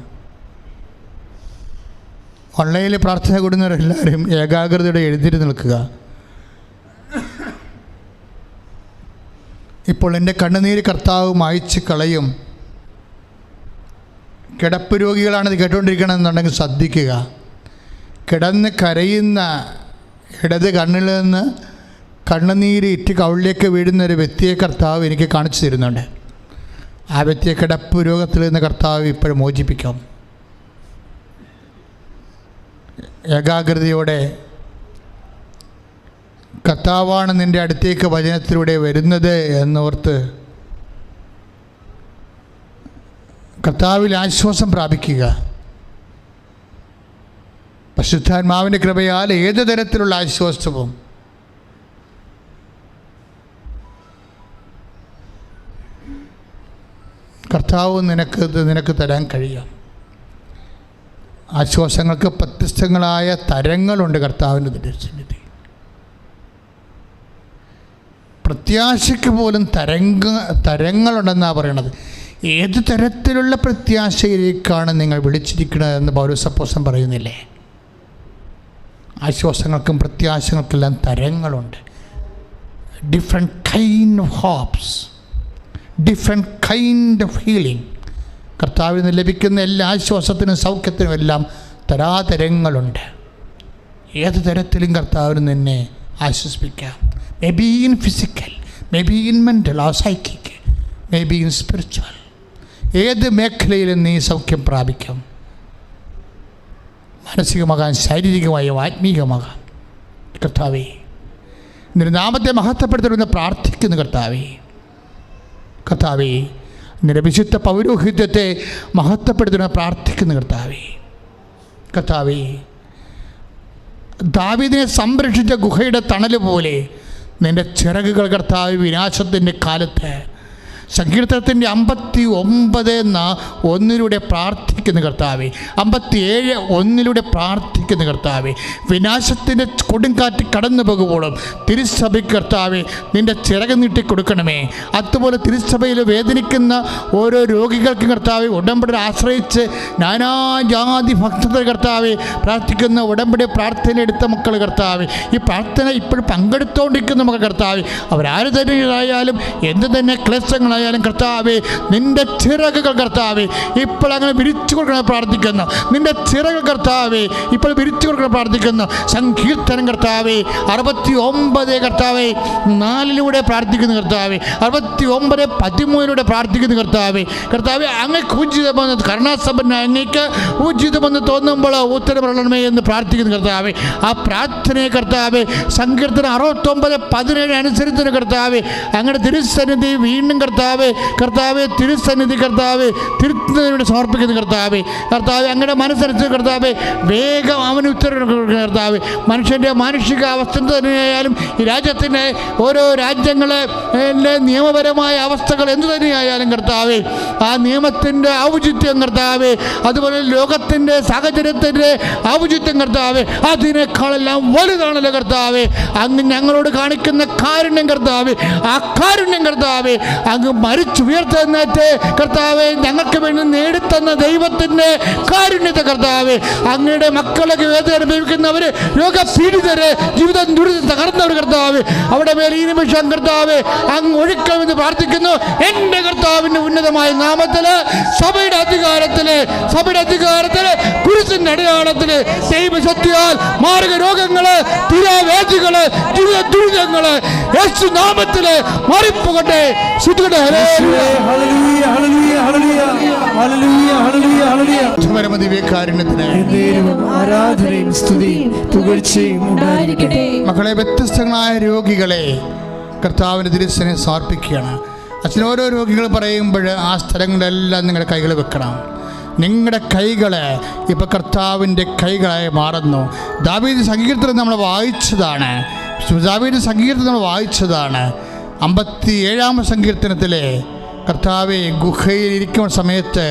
ഓൺലൈനിൽ പ്രാർത്ഥന കൂടുന്നവരെല്ലാവരും ഏകാഗ്രതയോടെ എഴുന്നേറ്റ് നിൽക്കുക. ഇപ്പോൾ എൻ്റെ കണ്ണുനീര് കർത്താവ് മായ്ച്ച് കളയും. കിടപ്പ് രോഗികളാണിത് കേട്ടുകൊണ്ടിരിക്കണമെന്നുണ്ടെങ്കിൽ ശ്രദ്ധിക്കുക. കിടന്ന് കരയുന്ന ഇടത് കണ്ണിൽ നിന്ന് കണ്ണുനീര് ഇറ്റ് കവിളിലേക്ക് വീഴുന്നൊരു വ്യക്തിയെ കർത്താവ് എനിക്ക് കാണിച്ചു തരുന്നുണ്ട്. ആ വ്യക്തിയെ കിടപ്പ് രോഗത്തിൽ നിന്ന് കർത്താവ് ഇപ്പോഴും മോചിപ്പിക്കാം. ഏകാഗ്രതയോടെ കർത്താവാണ് നിൻ്റെ അടുത്തേക്ക് വചനത്തിലൂടെ വരുന്നത് എന്നോർത്ത് കർത്താവിൽ ആശ്വാസം പ്രാപിക്കുക. പരിശുദ്ധാത്മാവിൻ്റെ കൃപയാൽ ഏത് തരത്തിലുള്ള ആശ്വാസവും കർത്താവ് നിനക്ക് തരാൻ കഴിയും. ആശ്വാസങ്ങൾക്ക് വ്യത്യസ്തങ്ങളായ തരങ്ങളുണ്ട് കർത്താവിൻ്റെ തിരുസന്നിധി. പ്രത്യാശയ്ക്ക് പോലും തരങ്ങളുണ്ടെന്നാണ് പറയണത്. ഏത് തരത്തിലുള്ള പ്രത്യാശയിലേക്കാണ് നിങ്ങൾ വിളിച്ചിരിക്കുന്നത് പൗലോസ് അപ്പോസ്തലൻ പറയുന്നില്ലേ? ആശ്വാസങ്ങൾക്കും പ്രത്യാശകൾക്കെല്ലാം തരങ്ങളുണ്ട്. Different kind of hopes, different kind of healing. കർത്താവിൽ നിന്ന് ലഭിക്കുന്ന എല്ലാ ആശ്വാസത്തിനും സൗഖ്യത്തിനും എല്ലാം തരാതരങ്ങളുണ്ട്. ഏത് തരത്തിലും കർത്താവിന് നിന്നെ ആശ്വസിപ്പിക്കാം. May be in physical, may be in mental or psychic, may be in spiritual. ഏത് മേഖലയിലും നീ സൗഖ്യം പ്രാപിക്കാം. മാനസികമാകാം, ശാരീരികമായും ആത്മീയമാകാം. കർത്താവേ, നിന്റെ നാമത്തെ മഹത്വപ്പെടുത്തണമെന്ന് പ്രാർത്ഥിക്കുന്നു. കർത്താവേ, നിന്റെ വിശുദ്ധ പൗരോഹിത്യത്തെ മഹത്വപ്പെടുത്തണമെന്ന് പ്രാർത്ഥിക്കുന്നു. കർത്താവേ, ദാവീദിനെ സംരക്ഷിച്ച ഗുഹയുടെ തണൽ പോലെ നിൻ്റെ ചിറകുകൾ കർത്താവ് വിനാശത്തിൻ്റെ കാലത്ത് സങ്കീർത്തനത്തിൻ്റെ 59:1 പ്രാർത്ഥിക്കുന്നു. പ്രാർത്ഥിക്കുന്ന കർത്താവേ, 57:1 പ്രാർത്ഥിക്കുന്ന കർത്താവേ, വിനാശത്തിൻ്റെ കൊടുങ്കാറ്റ് കടന്നു പോകുമ്പോഴും തിരുസഭയ്ക്ക് കർത്താവേ നിൻ്റെ ചിറക് നീട്ടി കൊടുക്കണമേ. അതുപോലെ തിരുസഭയിൽ വേദനിക്കുന്ന ഓരോ രോഗികൾക്ക് കർത്താവേ ഉടമ്പടി ആശ്രയിച്ച് നാനാജാതി ഭക്തരുടെ കർത്താവേ പ്രാർത്ഥിക്കുന്ന ഉടമ്പടി പ്രാർത്ഥന എടുത്ത മക്കൾ കർത്താവേ, ഈ പ്രാർത്ഥന ഇപ്പോഴും പങ്കെടുത്തുകൊണ്ടിരിക്കുന്ന മക്കൾ കർത്താവേ, അവരാര് തന്നെയായാലും എന്ത് തന്നെ ക്ലേശങ്ങളായാലും കർത്താവേ നിൻ്റെ ചിറകുകൾ കർത്താവേ ഇപ്പോൾ അങ്ങനെ വിരിച്ചു കൊടുക്കണം പ്രാർത്ഥിക്കുന്നു. നിൻ്റെ ചിറകുകൾ കർത്താവേ ഇപ്പോൾ വിരിച്ചു കൊടുക്കണം പ്രാർത്ഥിക്കുന്നു. സങ്കീർത്തനം കർത്താവേ 69 കർത്താവേ 4 പ്രാർത്ഥിക്കുന്നു കർത്താവേ, 69:13 പ്രാർത്ഥിക്കുന്നു കർത്താവേ. കർത്താവേ അങ്ങേക്ക് ഉചിതമെന്ന് കരുണാസമ്പന്ന അങ്ങേക്ക് ഉചിതമെന്ന് തോന്നുമ്പോൾ ഉത്തരമരണമേ എന്ന് പ്രാർത്ഥിക്കുന്നു കർത്താവേ. ആ പ്രാർത്ഥനയെ കർത്താവേ സങ്കീർത്തനം 69:17 അനുസരിച്ച് കർത്താവേ അങ്ങയുടെ തിരുസന്നിധി വീണ്ടും കർത്താവേ തിരുസന്നിധി കർത്താവേ തിരുത്തുന്നതിനോട് സമർപ്പിക്കുന്നു കർത്താവേ. അങ്ങയുടെ മനസ്സനുസരിച്ച് കർത്താവേ വേഗം അവന് ഉത്തരം കർത്താവേ. മനുഷ്യൻ്റെ മാനുഷിക അവസ്ഥ തന്നെയായാലും ഈ രാജ്യത്തിൻ്റെ ഓരോ രാജ്യങ്ങളെ നിയമപരമായ അവസ്ഥകൾ എന്തു തന്നെയായാലും കർത്താവേ ആ നിയമത്തിൻ്റെ ഔചിത്യം കർത്താവേ, അതുപോലെ ലോകത്തിൻ്റെ സാഹചര്യത്തിൻ്റെ ഔചിത്യം കർത്താവേ അതിനേക്കാളെല്ലാം വലുതാണല്ലോ കർത്താവേ അങ്ങ് ഞങ്ങളോട് കാണിക്കുന്ന കാരുണ്യം കർത്താവേ. ആ കാരുണ്യം കർത്താവേ അങ്ങ് മരിച്ചുയർത്തെന്നേറ്റ് കർത്താവേ ഞങ്ങൾക്ക് വേണ്ടി നേടിത്തന്ന ദൈവത്തിൻ്റെ കാരുണ്യത്തെ കർത്താവേ, അങ്ങയുടെ മക്കളൊക്കെ വേദന അനുഭവിക്കുന്നവർ, രോഗപീഡിതര്, ജീവിതം ദുരിതം തകർന്നവർ കർത്താവേ അവിടെ മേൽ ഈ നിമിഷം കർത്താവേ അങ്ങ് ഒഴുക്കമെന്ന് പ്രാർത്ഥിക്കുന്നു. എൻ്റെ കർത്താവിൻ്റെ ഉന്നതമായ നാമത്തില് സഭയുടെ അധികാരത്തില് കുരിശിന്റെ അടയാളത്തില് ദൈവശക്തിയാൽ മാരക രോഗങ്ങള്, തീരാവേദികള്, ജീവിത ദുരിതങ്ങള് യേശു നാമത്തില് മാറിപ്പോകട്ടെ. മക്കളെ, വ്യത്യസ്തങ്ങളായ രോഗികളെ കർത്താവിൻ്റെ തിരുസന്നിധിയിൽ സമർപ്പിക്കുകയാണ്. അച്ഛൻ ഓരോ രോഗികൾ പറയുമ്പോൾ ആ സ്ഥലങ്ങളിലെല്ലാം നിങ്ങളുടെ കൈകൾ വെക്കണം. നിങ്ങളുടെ കൈകൾ ഇപ്പോൾ കർത്താവിൻ്റെ കൈകളായി മാറുന്നു. ദാവീദ് സങ്കീർത്തനം നമ്മൾ വായിച്ചതാണ്. 57 സങ്കീർത്തനത്തിലെ കർത്താവെ ഗുഹയിൽ ഇരിക്കുന്ന സമയത്ത്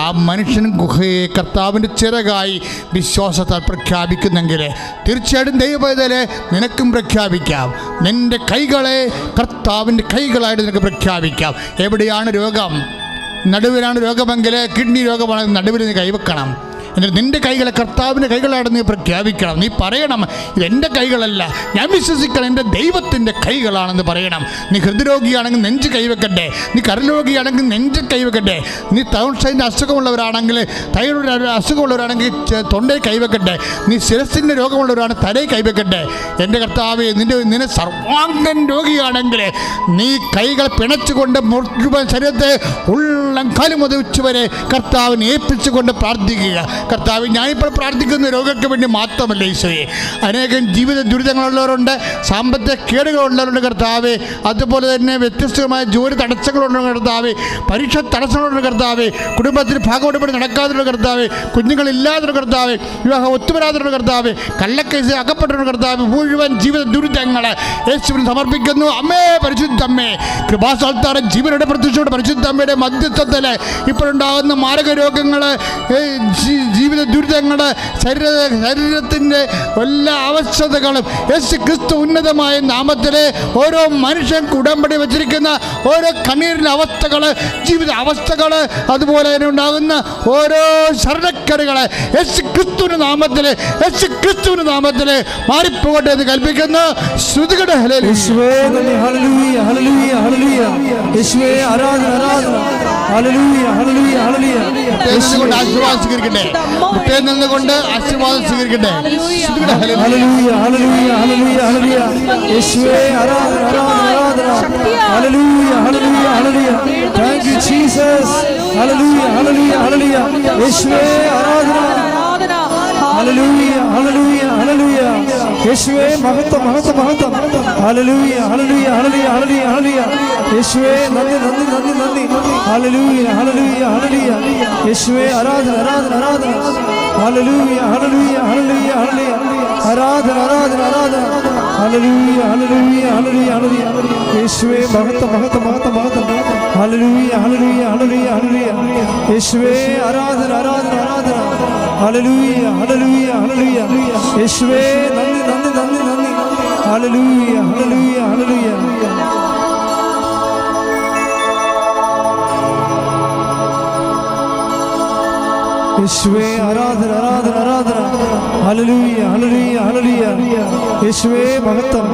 ആ മനുഷ്യൻ ഗുഹയെ കർത്താവിൻ്റെ ചിറകായി വിശ്വാസത്താൽ പ്രഖ്യാപിക്കുന്നെങ്കിൽ തീർച്ചയായിട്ടും ദൈവവേദനെ നിനക്കും പ്രഖ്യാപിക്കാം. നിൻ്റെ കൈകളെ കർത്താവിൻ്റെ കൈകളായിട്ട് നിനക്ക് പ്രഖ്യാപിക്കാം. എവിടെയാണ് രോഗം? നടുവിലാണ് രോഗമെങ്കിൽ, കിഡ്നി രോഗമാണെങ്കിൽ നടുവിൽ നീ കൈവെക്കണം. എന്നിട്ട് നിൻ്റെ കൈകളെ കർത്താവിൻ്റെ കൈകളായിട്ട് നീ പ്രഖ്യാപിക്കണം. നീ പറയണം, ഇതെൻ്റെ കൈകളല്ല, ഞാൻ വിശ്വസിക്കണം എൻ്റെ ദൈവത്തിൻ്റെ കൈകളാണെന്ന് പറയണം. നീ ഹൃദയരോഗിയാണെങ്കിൽ നെഞ്ച് കൈവെക്കട്ടെ, നീ കരരോഗിയാണെങ്കിൽ നെഞ്ച് കൈവെക്കട്ടെ, നീ തൈറോയ്ഡിൻ്റെ അസുഖമുള്ളവരാണെങ്കിൽ തൈറോയ്ഡ് അസുഖമുള്ളവരാണെങ്കിൽ തൊണ്ടയിൽ കൈവെക്കട്ടെ, നീ ശിരസിൻ്റെ രോഗമുള്ളവരാണ് തലയിൽ കൈവെക്കട്ടെ. എൻ്റെ കർത്താവ് നിന്നെ സർവാംഗൻ രോഗിയാണെങ്കിൽ നീ കൈകൾ പിണച്ചുകൊണ്ട് മുഴുവൻ ശരീരത്തെ ഉള്ളം കാലുമുതച്ച് വരെ കർത്താവിനെ ഏൽപ്പിച്ചുകൊണ്ട് പ്രാർത്ഥിക്കുക. കർത്താവ് ഞാനിപ്പോൾ പ്രാർത്ഥിക്കുന്ന രോഗികൾക്ക് വേണ്ടി മാത്രമല്ല ഈശോയെ, അനേകം ജീവിത ദുരിതങ്ങളുള്ളവരുണ്ട്, സാമ്പത്തിക കേടുകളുള്ളവരുണ്ട് കർത്താവേ, അതുപോലെ തന്നെ വ്യത്യസ്തമായ ജോലി തടസ്സങ്ങളുണ്ട് കർത്താവേ, പരീക്ഷ തടസ്സങ്ങളുണ്ട് കർത്താവേ, കുടുംബത്തിൽ ഭാഗവടപടി നടക്കാതുള്ള കർത്താവേ, കുഞ്ഞുങ്ങളില്ലാതുള്ള കർത്താവേ, വിവാഹം ഒത്തുവരാതുള്ള കർത്താവേ, കള്ളക്കേസ് അകപ്പെട്ടുള്ള കർത്താവേ, മുഴുവൻ ജീവിത ദുരിതങ്ങൾ യേശുവിന് സമർപ്പിക്കുന്നു. അമ്മേ, പരിശുദ്ധമ്മേ, കൃപാസ്ഥാനം ജീവനുടെ പ്രത്യക്ഷയുടെ പരിശുദ്ധമ്മയുടെ മധ്യത്വത്തിൽ ഇപ്പോഴുണ്ടാകുന്ന മാരക രോഗങ്ങൾ, ജീവിത ദുരിതങ്ങൾ, ശരീരത്തിൻ്റെ എല്ലാ അവസ്ഥകളും യേശു ക്രിസ്തു ഉന്നതമായ നാമത്തിൽ ഓരോ മനുഷ്യൻ ഉടമ്പടി വച്ചിരിക്കുന്ന ഓരോ കണ്ണീരിൻ്റെ അവസ്ഥകൾ, ജീവിത അവസ്ഥകൾ, അതുപോലെ തന്നെ ഉണ്ടാകുന്ന ഓരോ ശരണക്കേടുകൾ യേശു ക്രിസ്തുവിൻ്റെ നാമത്തിൽ മാറിപ്പോകട്ടെ എന്ന് കൽപ്പിക്കുന്നു. ശ്രുതികട ആശീർവാദം സ്വീകരിക്കട്ടെ, മുട്ടയിൽ നിന്നുകൊണ്ട് ആശീർവാദം സ്വീകരിക്കട്ടെ. യേശുവേ മഹത്വം മഹത്വം മഹത്വം. Hallelujah hallelujah hallelujah hallelujah hallelujah. യേശുവേ നന്ദി നന്ദി നന്ദി നന്ദി. Hallelujah hallelujah hallelujah. യേശുവേ ആരാധന ആരാധന ആരാധന. Hallelujah hallelujah hallelujah hallelujah. ആരാധന ആരാധന ആരാധന. Hallelujah hallelujah hallelujah hallelujah. യേശുവേ മഹത്വം മഹത്വം മഹത്വം മഹത്വം. ഹല്ലേലൂയ ഹല്ലേലൂയ ഹല്ലേലൂയ ഹല്ലേലൂയ യേശുവേ ആരാധന ആരാധന ആരാധന ഹല്ലേലൂയ ഹല്ലേലൂയ ഹല്ലേലൂയ യേശുവേ നന്ദി നന്ദി നന്ദി നന്ദി ഹല്ലേലൂയ ഹല്ലേലൂയ ഹല്ലേലൂയ യേശുവേ ആരാധന ആരാധന ആരാധന ഹല്ലേലൂയ ഹല്ലേലൂയ ഹല്ലേലൂയ യേശുവേ മഹത്വം